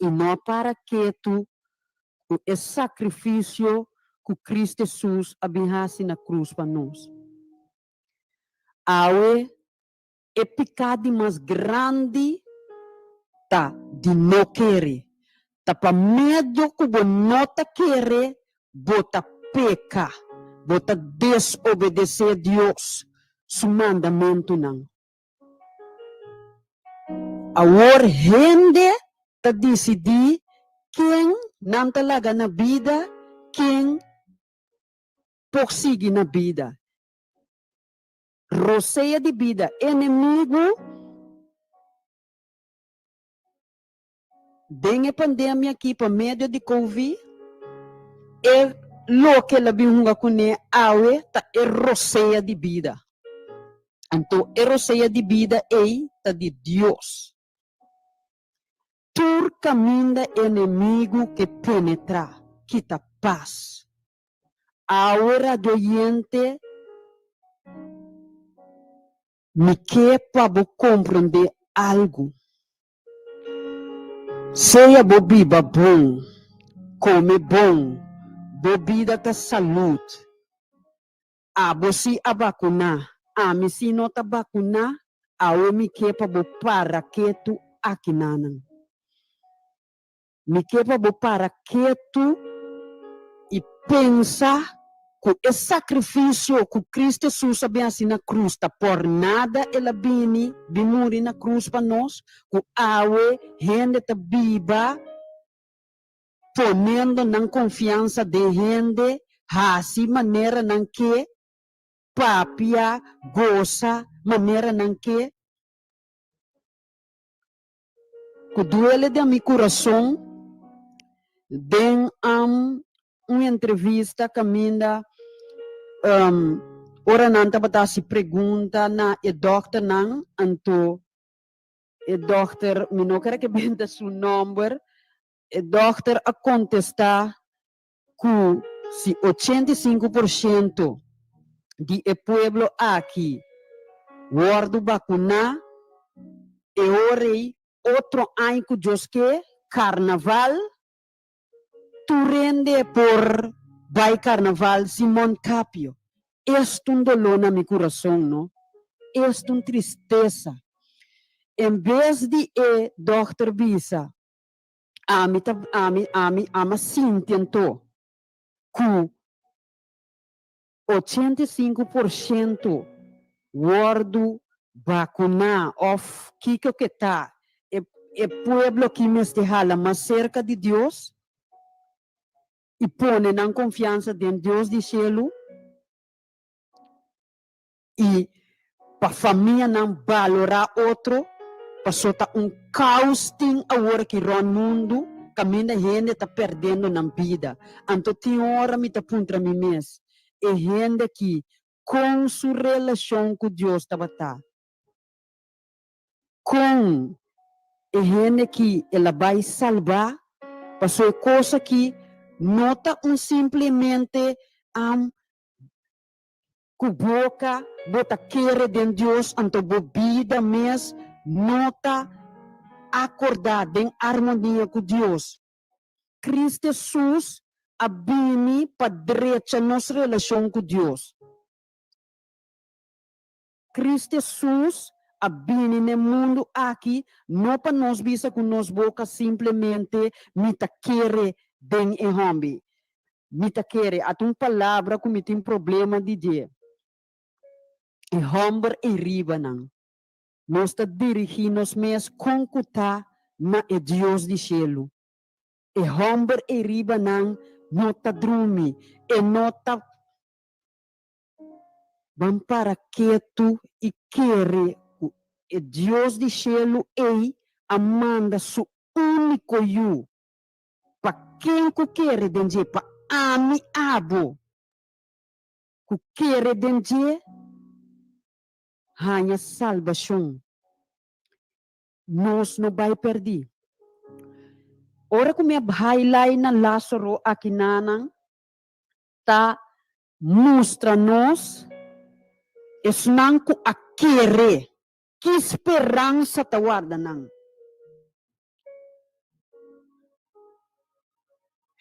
Speaker 2: E não para que tu o sacrifício que Cristo Jesus abihasi na cruz para nós. Awe é pecado mais grande tá de não querer. Tá para medo que você não tá querer, bota peca, bota desobedecer a Deus, su mandamento não. Agora, gente tá decidir quem não talaga na vida, quem prossegue na vida. Roceia de vida, inimigo, tem a pandemia aqui para meio de Covid, é lo que ela bihunga kune awe ta é roceia de vida. Então, é roceia de vida é ta de Deus. Tur caminho inimigo que penetra, que ta paz. Agora doente, me que para compreender algo. Seja bobiba bom, come bom, bebida ta saúde. Você a vacunar, me se não ta vacunar, me que para para que tu aqui nanan. Me que para que tu e pensa que o sacrifício que Cristo Jesus bem assim na cruz, tá por nada ela bini, morrer na cruz para nós, que gente tá viva, ponendo na confiança de gente, assim maneira não que papia, goza, maneira não que duele de meu coração, den uma entrevista caminha ora não estava se pergunta na e doctor não anto e doctor me não quer que benda seu número e doctor a contestar que se 85% de e pueblo aqui guardo vacunar e orei outro ano que Deus que carnaval tu rende por vai carnaval Simón Capio. Esto un dolor na mi corazón, ¿no? Esto un tristeza. En vez de doctor Bisa, ama sintiendo que 85% guardo vacunar of kiko que tá e pueblo que me esteja mais cerca de Deus e pone na confiança em Deus do céu e para a família não valorar outro, para soltar caos tem agora que no mundo, caminho gente está perdendo na vida. Então tem hora me está puntra mim mês. E gente que com sua relação com Deus estava com e gente que ela vai salvar, passou coisa que nota simplesmente com boca, bota querer de Deus, então bebida mesmo, nota acordar em harmonia com Deus. Cristo Jesus abini para direita nossa relação com Deus. Cristo Jesus abini no mundo aqui, não para nós visa com nós boca simplesmente mita querer den e homem. Mita querer, a tua palavra como tem problema de dia. E homem e riba não. Nós está dirigindo-nos mesmo com cuta na e Deus de céu. E homem e riba não está dormir. E não está vamos para quieto e querer e Deus de céu e amanda su único you. Pa quem que quer denje, pa ami abo. Que quer denje, hanya salvação. Nós não vai perder. Ora que me highlight na Lázaro aqui nanang, ta mostra-nos esnanco a querer, que esperança ta guarda nang.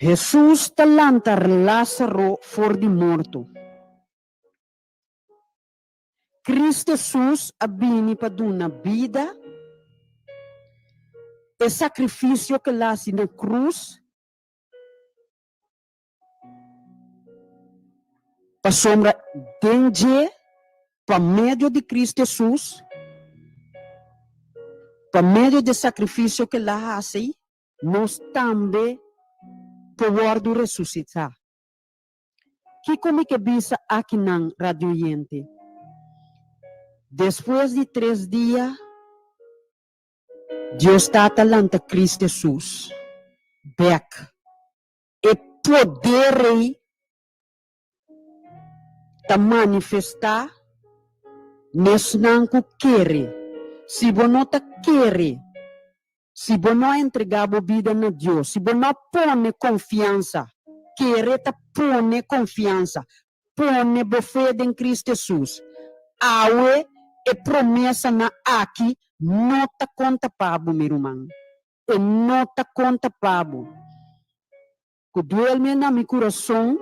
Speaker 2: Jesus talanta Lázaro for de morto. Cristo Jesus abini para dar vida. O sacrifício que lá na cruz para sombra dengue para meio de Cristo Jesus, para meio do sacrifício que lá hace, nós também podemos ressuscitar. Que como que bisa aqui na radio yente? Depois de 3 dias, Deus está talando Cristo Jesus back. E poder ta manifestar nesse não que quer. Se você não quer, se você não entregar a vida a Deus, se você não põe confiança, quer ta põe confiança, põe a fé em Cristo Jesus. Awe e promessa na aqui não ta conta pabo, meu irmão. E não ta conta pabo. Que duele na meu coração,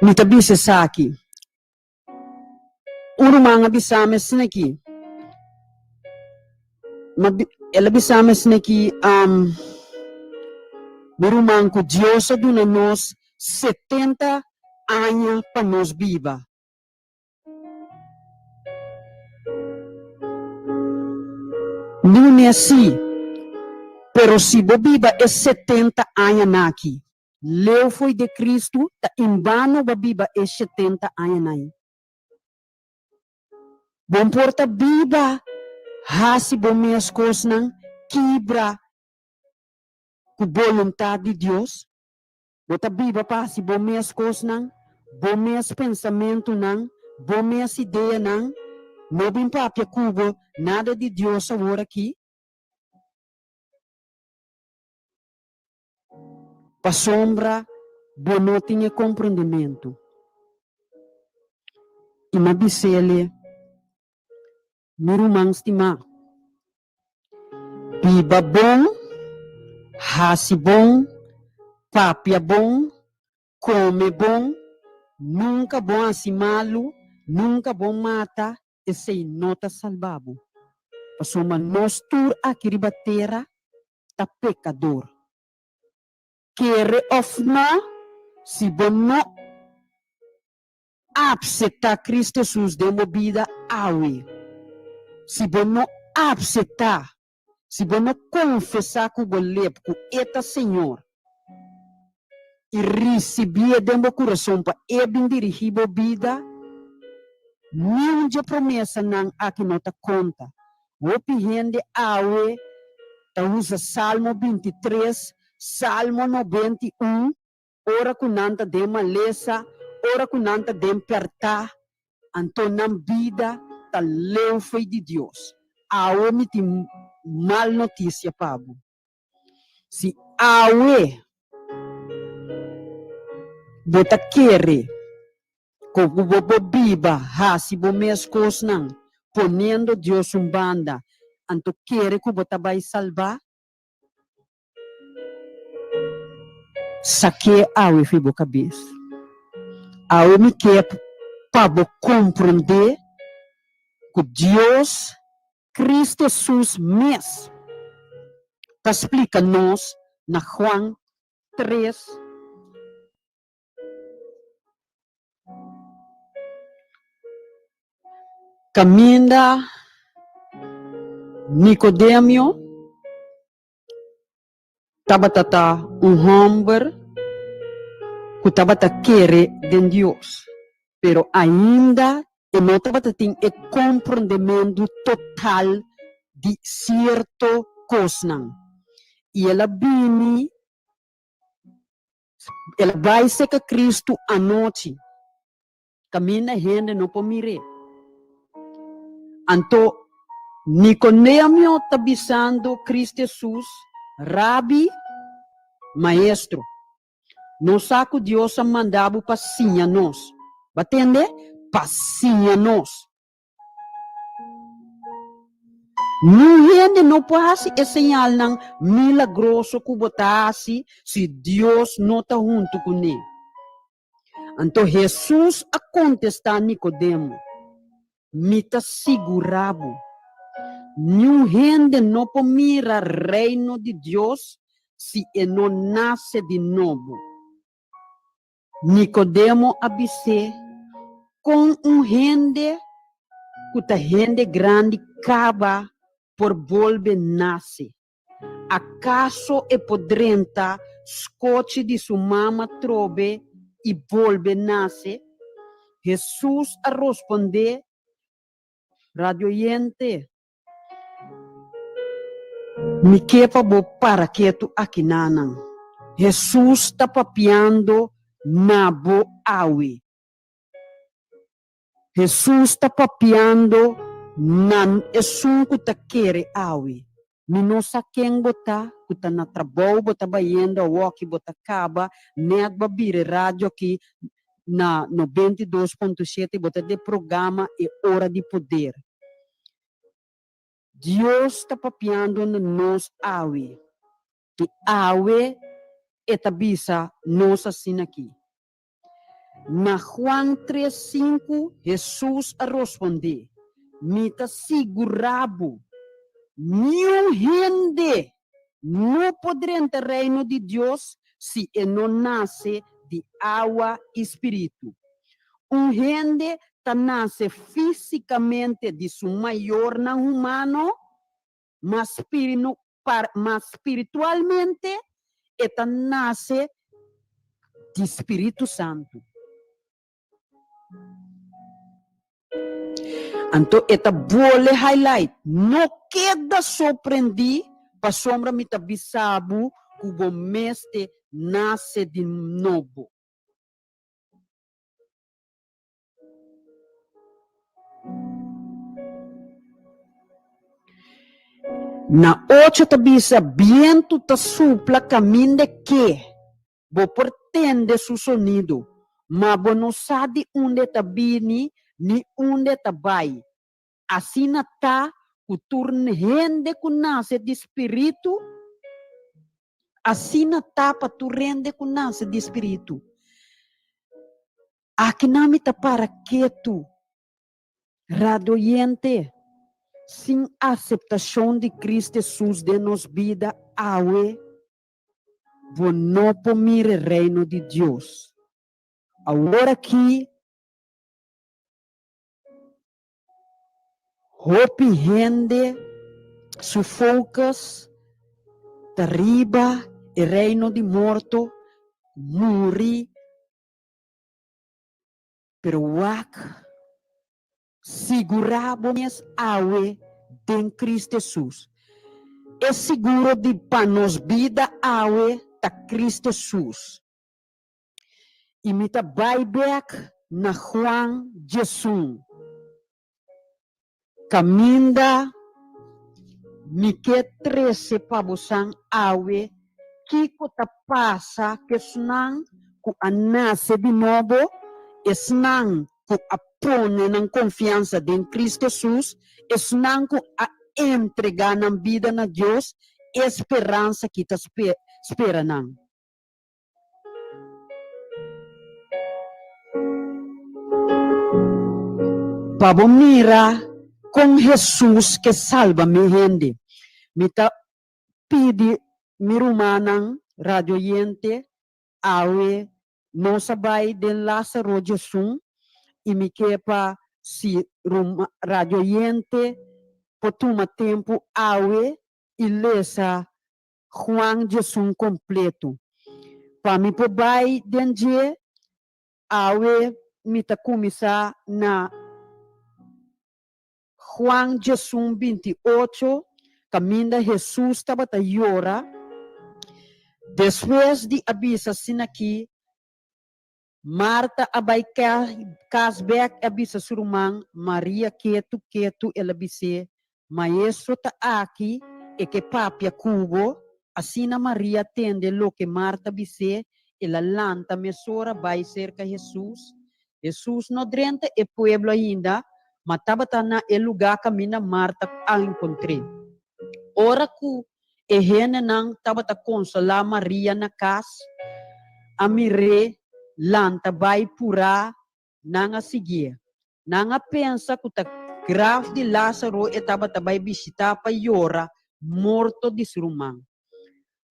Speaker 2: me tabise sa aqui. Urumang abisame sinaki. Ela bisame sinaki urumang ko Dios aduna nos 70 anos para nos viva. Não é assim. Pero se você viva é 70 anos aqui. Leu foi de Cristo, ta em vano você viva é 70 anos aí. Bom porta viva, hasi bom minhas coisas não quebra com vontade de Deus. Bota viva para se bom minhas coisas não, bom minhas pensamentos não, bom minhas ideias não, não bem papia cubo, nada de Deus agora aqui. Para sombra, bom não tinha compreendimento. E na bisele, meu irmão estima, viva bom, hasi bom, papia bom, come bom, nunca bom assim malo, nunca bom mata, e sei nota salvabo. Pasoma nós tur aqui ribatera, ta pecador. Quere of não, se bom não aceitar Cristo Jesus de uma vida awe. Se bom não aceitar, se bom não confessar com o bolepo, com eta Senhor, e receber de meu coração para ele dirigir a vida, nenhuma promessa não aqui não ta conta. O pihende awe, ta usa Salmo 23, Salmo 91, ora kunanta de maleza, ora kunanta de perta, antonam vida, ta leu foi de Deus. Awe me tem mal notícia, Pablo. Se awe, bota querer, como bobo biba, hasi bo minhas coisas não, ponendo Deus banda, anto querer que bota vai salvar, saque awe fibo cabeça. Awe me quer para compreender que Deus, Cristo Jesus mesmo, está explica-nos na João 3, caminha Nicodemio, tabatata homem que tabata querer de Deus, pero ainda não tabata tem o compreendimento total de certo coisa. E ela vini, ela vai ser que Cristo à noite. Caminha gente não pode mirar. Então, Nicodemo está bisando Cristo Jesus, Rabi, Maestro. Não sabe que Deus a mandava para sinha nós. Batende? Para sinha nós. Não gente não pode ser sinal não milagroso que botasse se Deus não está junto com ele. Então Jesus a contestar a Nicodemo. Me está segurado. Nenhum gente não pode mirar o reino de Deus se ele não nasce de novo. Nicodemo abise com gente que gente grande acaba por volver nascer. Acaso é podrenta escote de sua mama trobe e volver nascer? Jesus a responder, radioyente, me quepa bo para que tu aqui nanan. Jesus está papiando na bo awi. Jesus está papiando na esun que ta quere awi. Minosa quem bota, que ta na trabalho, bota bayendo, walk, bota caba, net babire rádio aqui na 92.7, bota de programa e hora de poder. Deus está papiando na nos awi. E awi é tabisa nos assim aqui. Na Juan 3:5, Jesus a responder, me tá segurado, nenhum gente não poderá entrar no reino de Deus se ele não nasce de água e espírito. Gente tá nasce fisicamente de seu maior não humano, mas espiritualmente ele nasce de Espírito Santo. Então, esta vole highlight. Não queda surpreender para sombra me tabisabu que o mestre nasce de novo. Na ocho tabisa, viento ta supla caminho de que, bo pretende su sonido, mas bo não sabe onde ta bini, ni onde ta vai. Assim na tá, o turno rende que nasce de espírito, assim na tá para tu rende que nasce de espírito. Aqui não me tá para que tu, radioyente, sem aceitação de Cristo Jesus de nos vida, awe, vou não pomir o reino de Deus. Agora aqui, hope rende, sufocas, arriba, o reino de morto, morri, pero wak, seguramos awe em Cristo Jesus. É seguro de para nos vida awe ta Cristo Jesus. E me ta vai back na Juan Jesus. Caminda me que 13 pabosang awe kiko ta pasa que senang ku anase de novo senang ku apone ng confiança em Cristo Jesus senang ku a entregar na vida na Deus esperança que ta espera nang. Pabo mira com Jesus que salva mi gente. Mita pidi mirumanang radioyente awe no sabay den Lázaro Jesus e me kepa si radioyente potuma tempo awe ilesa Juan Jesus completo. Pa mi pobay den je awe mita kumisa na Juan Jesus 28 caminda Jesus estava a llorar. Depois de avisa assim aqui, Marta abai casbek avisa surumang, Maria ketu, ela bise, maestro ta aqui, e que papia cubo, assim na Maria tende lo que Marta bise, ela lanta mesora vai cerca Jesus. Jesus no drente e pueblo ainda, matava na e lugar caminha Marta a encontrei. Ora ku e hene nang tava ta consolar Maria na casa, a mire lanta vai pura nanga seguir. Nanga pensa que ta grave de Lázaro e tava ta vai visitar pa llora morto de surumang.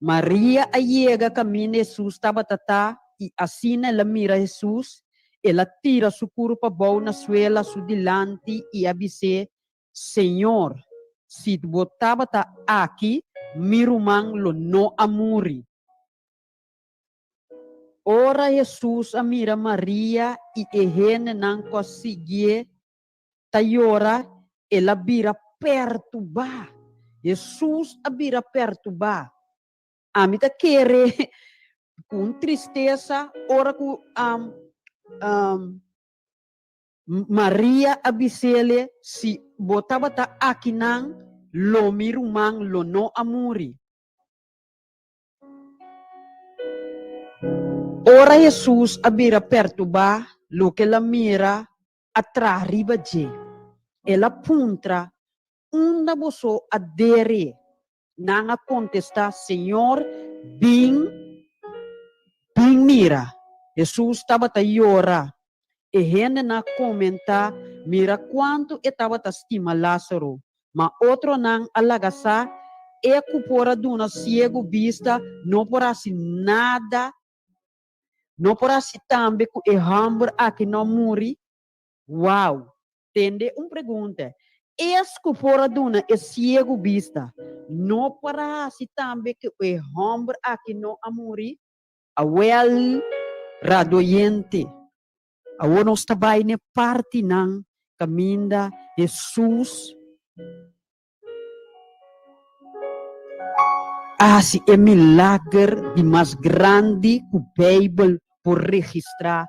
Speaker 2: Maria a llega caminho Jesus tava tata e assim ela mira Jesus, ela tira su corpo bom na suela su dilante e abise, Senhor, se botava ta aqui, mirumang lo no amuri. Ora Jesus a mira Maria e ehene não conseguia tayora, ela vira perturbar. Jesus a vira perturbar. A mim tá querer com tristeza, ora com Maria abisele se botava ta aqui não, lo mirumang lo no amuri. Ora Jesus abira perturbar, lo que ela mira atrás riba de. Ela puntra, uma boso adere, nanga contesta, Senhor, bem mira. Jesus estava a llorar. E gente na comenta, mira quanto estava a estima Lázaro. Mas outro não alagasa, e cupora duna ciego vista, não por assim nada, não por assim também que e hambur aqui não muri. Uau! Tende pergunta. Esse fora duna é ciego vista. Não para si também que o homem aqui não amori. A well radoyente. A ono stabay ne parte ng caminda Jesus. Assim é milagre de mais grande que o Bíblia por registrar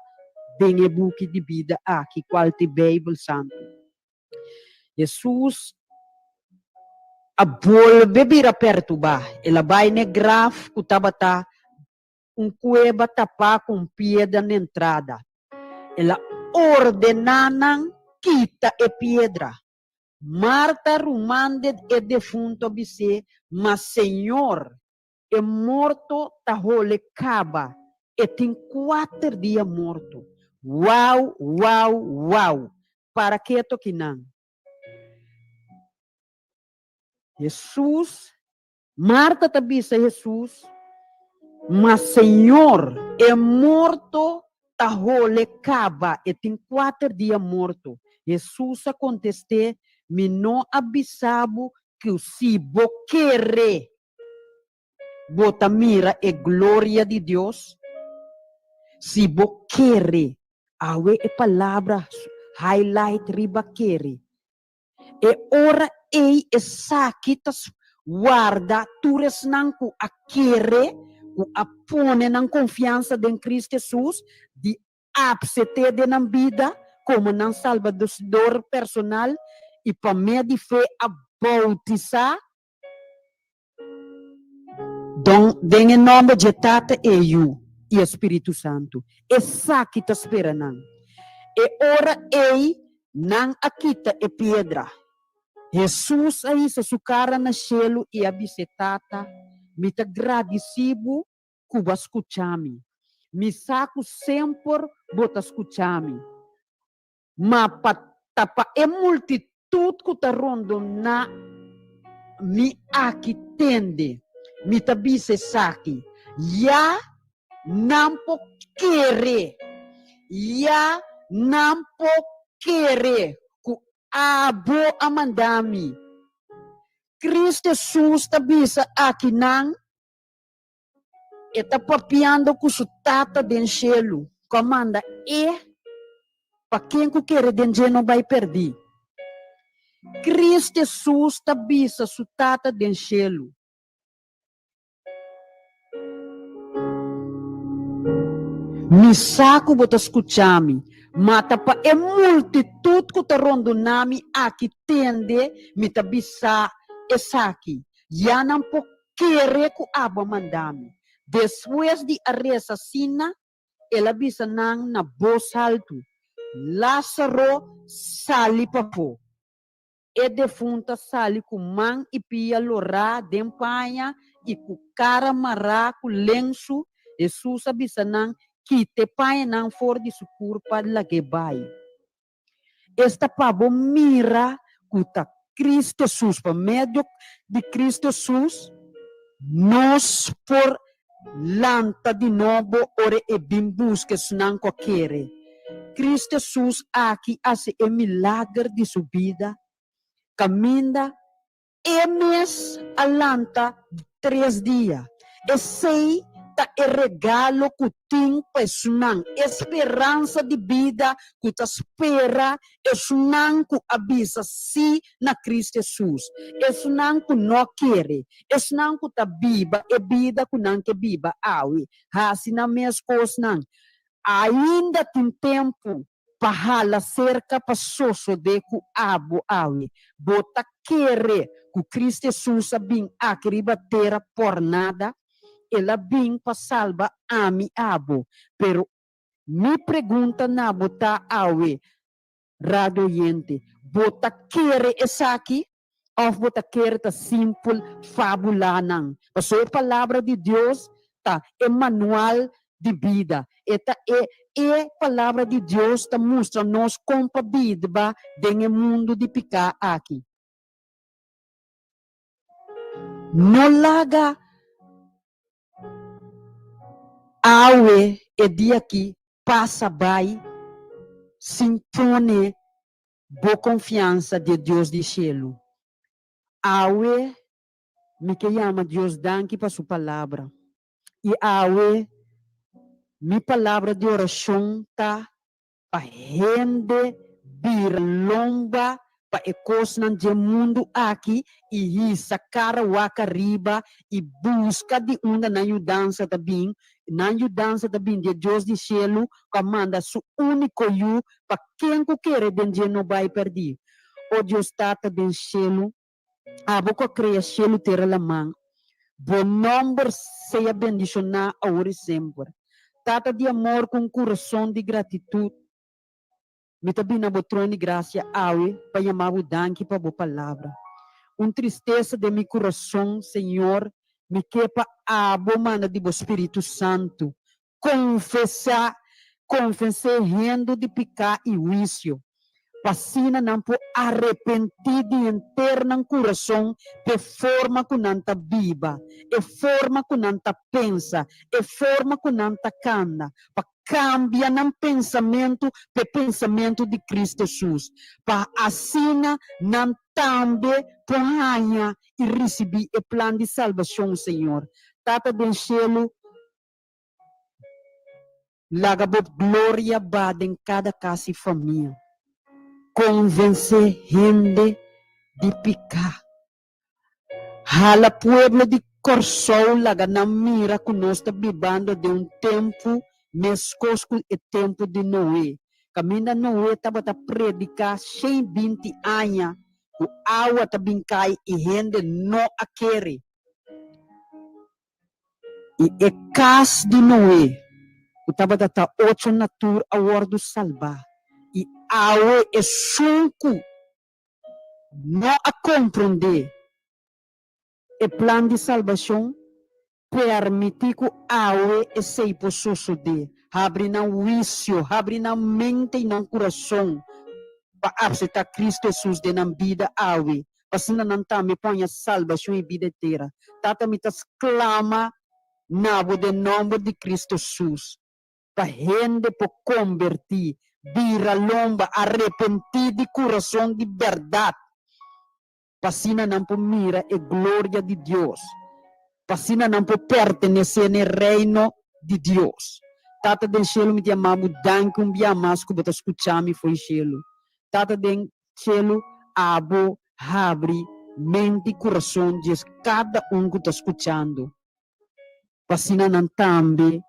Speaker 2: bem o book de vida aqui, qual é Bíblia Santo. Jesus a volve vir perturbar. Ela vai ne graf que estava cueva tapar com pedra na entrada. Ela ordenanan quita e pedra. Marta rumande e defunto bise, mas Senhor é morto tahole caba e tem 4 dias morto. Uau, uau, uau. Para que toquinan? Jesus, Marta tabisa Jesus, mas Senhor é morto tahole caba e tem 4 dias morto. Jesus a contestou, me não avisava que o se boquere bota mira e glória de Deus. Se boquere, awe é palavra highlight ribaquere. E ora ei e saquitas guarda tures nanku a querer a pone nan confiança em Cristo Jesus de absete de nan vida como nan salvador personal e para meio de fé a bautizar em nome de Tata e eu e Espírito Santo. Essa que te espera nan. E ora ei nan akita e pedra. Jesus aí se sucara na cielo e abissetata me te agradecido que vas escuchami. Me saco sempre bota escuchami. Ma patapa e multitud que ta rondo na mi aqui tende. Me te bise saki. Ya nampo querer. Ya nampo querer. Ku abo amandami. Cristo Jesus ta bisa aqui nang eta papiando com su tata den cielo. Comanda para quem que quer den não vai perder. Cristo Jesus tabisa sutata den cielo. Mi saco bota escuchami, mata pa e multitud que ta rondo nami aqui tende, mi tabisa e saki. Ya não po querer que aba mandami. Depois de assassina, ela bisa nang na voz alto. Lázaro sali papo. E defunta sali com man e pia lorá dempanha e com cara mará com lenço. Jesus bisa nang kite paia nang for de sucur para lagebai. Esta pabo mira kuta Cristo Jesus, por meio de Cristo Jesus, nós por lanta de novo ore e bim busca senang qualquer. Cristo Jesus aqui hace o milagre de sua vida, caminha e mês alanta 3 dias. E sei ta e regalo que tem para sunang, esperança de vida que ta espera e sunang que avisa si na Cristo Jesus. E sunang que não quer, e sunang que ta biba e vida que não que biba awi. Hasi na mes coisas nang. Ainda tem tempo para cerca passoso de que abo awi. Bota querer que Cristo Jesus bem aqui terra por nada. Ela bem para salva a mi abo. Pero me pergunta na bota awi radio oyente. Bota querer essa aqui? Ou bota querer ta simple fabulanang. Paso a palavra de Deus ta é manual de vida. Esta é palavra de Deus que mostra nós como vida dentro mundo de picar aqui. Não laga awe e dia aqui passa vai sem pone boa confiança de Deus de cielo. Awe me que chama Deus danke para sua palavra. E awe minha palavra de oração tá para rende vir lomba para ecosnan de mundo aqui e sacar o riba e busca de uma na ajudança também de Deus de cielo que manda su único yu para quem quer de não vai perder. O Deus tata de cielo a boca cria cielo terra la mão. Bom nome seja bendicionado agora e sempre. Tata de amor com coração de gratitude. Me também na botrone graça awe para chamar o danke para a palavra. Tristeza de meu coração, Senhor, me quepa a bomana de bo Espírito Santo. Confessar rendo de picar e vício. Passina não por arrepentir de interna no coração de forma que não está viva, de forma que não está pensa, de forma que não está canta, para cambiar no pensamento de Cristo Jesus, para assim não também ponha e receber o plano de salvação, Senhor. Tata do cielo, laga glória bada em cada casa e família. Convencer gente de picar. Hala pueblo de Corsol laga na mira que nós está vivendo de tempo mescosco e tempo de Noé. Caminha Noé estava a predicar 120 anos. O água está cai e gente não a quer. E o caso de Noé, o estava a 8 natura a ordo salvar. E awe é sunco não a compreender o plano de salvação permitir que awe é sei por suceder abre na vício abre na mente e no coração para aceitar Cristo Jesus de na vida awe para não tá me põe a salvação e vida eterna tata me tas clama na de nome de Cristo Jesus para gente por convertir vira lomba, arrepentir de coração de verdade. Passina não por mira e glória de Deus. Passina não por pertencer no reino de Deus. Tata do cielo me chamamos danke dia mais que você escutar me foi cielo. Tata do cielo abo, abre mente e coração de cada que está escutando. Passina não tambe,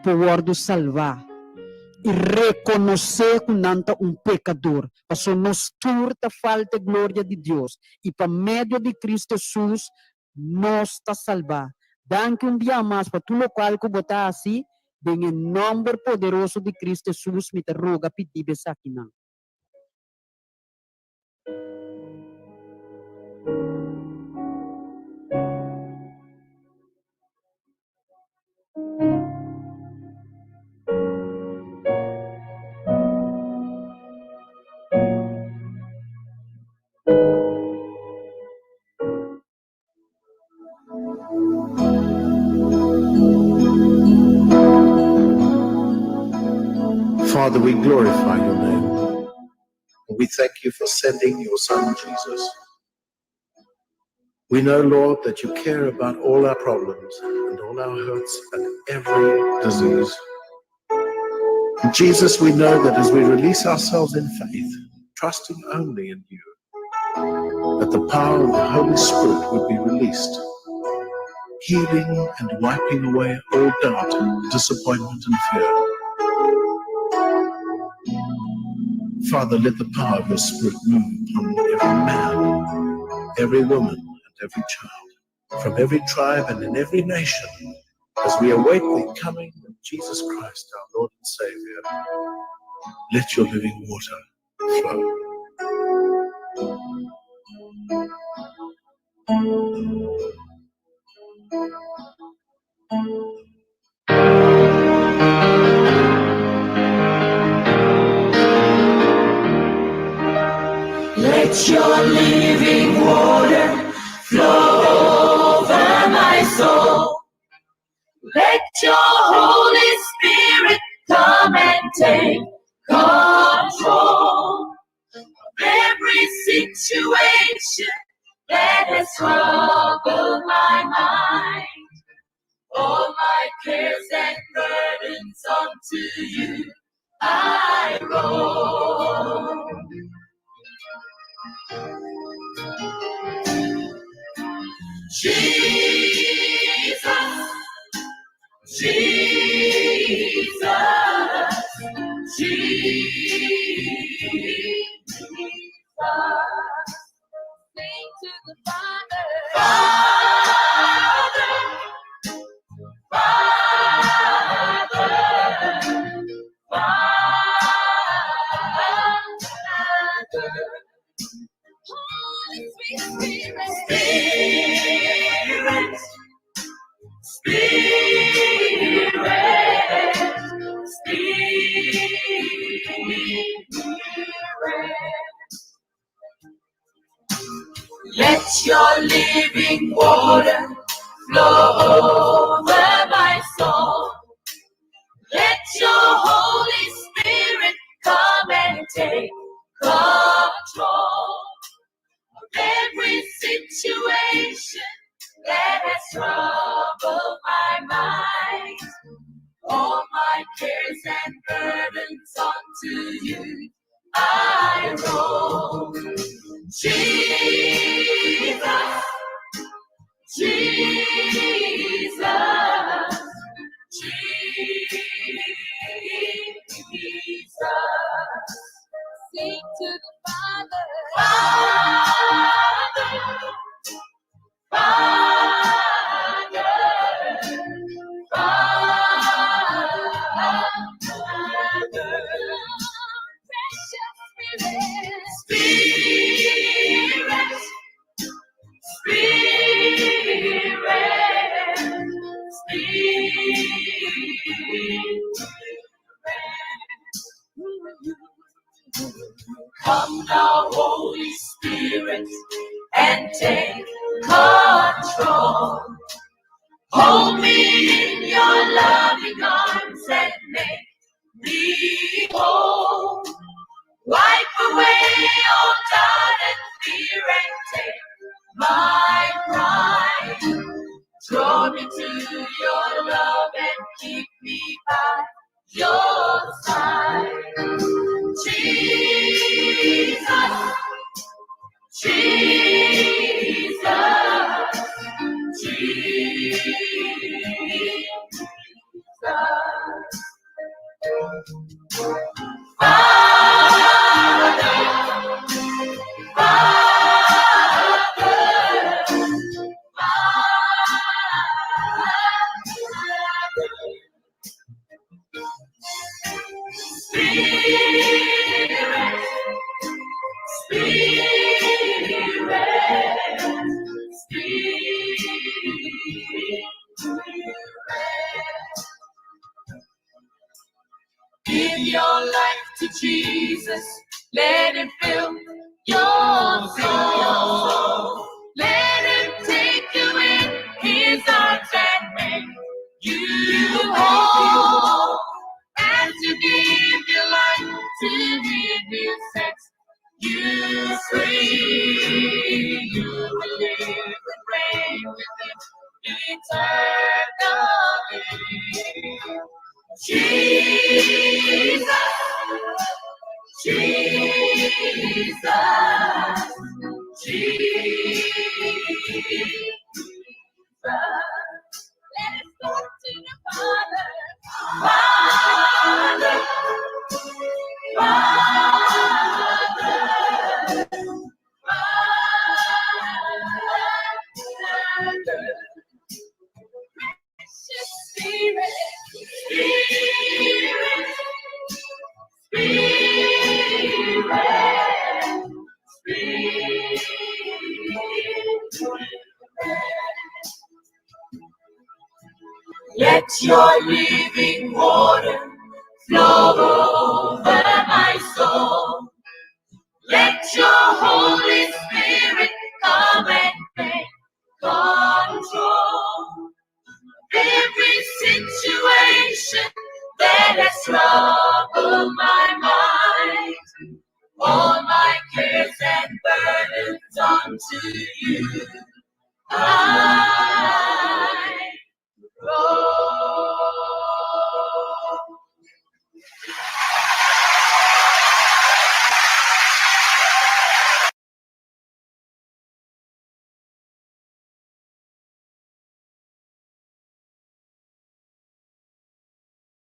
Speaker 2: poder salvar. E reconhecer que não é pecador. Porque nós turta falta de glória de Deus. E para meio de Cristo Jesus, nós está salvar. Danke dia mais para tudo qual que botar assim, em nome poderoso de Cristo Jesus, me te roga pedir essa aqui não.
Speaker 1: Father, we glorify your name. We thank you for sending your son, Jesus. We know, Lord, that you care about all our problems and all our hurts and every disease. Jesus, we know that as we release ourselves in faith, trusting only in you, that the power of the Holy Spirit would be released, healing and wiping away all doubt, disappointment, and fear. Father, let the power of your Spirit move upon every man, every woman, and every child, from every tribe and in every nation, as we await the coming of Jesus Christ, our Lord and Savior. Let your living water flow.
Speaker 3: Let your living water flow over my soul. Let your Holy Spirit come and take control of every situation that has troubled my mind. All my cares and burdens unto you I roll. Jesus, Jesus, Jesus. Sing to the Father, Father, Father, Father. Holy Spirit, Spirit, Spirit, Spirit. Let your living water flow over my soul. Let your Holy Spirit come and take control of every situation that has troubled my mind. All my cares and burdens unto you I roll. Jesus, Jesus, Jesus. Sing to the Father, Father, Father, Father. Precious Spirit, Spirit, come now, Holy Spirit, and take control. Hold me in your loving arms and make me whole. Wipe away all doubt and fear and take my pride. Draw me to your love and keep me by your side. Jesus,
Speaker 1: Give your life to Jesus. Let him fill your soul. Let him take you in his arms and make you whole. And to give your life to him will set you free. You will live and reign with him eternally. Jesus, Jesus, Jesus. Let us go to the Father, Father, Father, Father. Precious Spirit, Spirit, Spirit, Spirit. Let your living water flow over my soul. Let your Holy Spirit come and take control. Every situation that has troubled my mind, all my cares and burdens onto you I roll.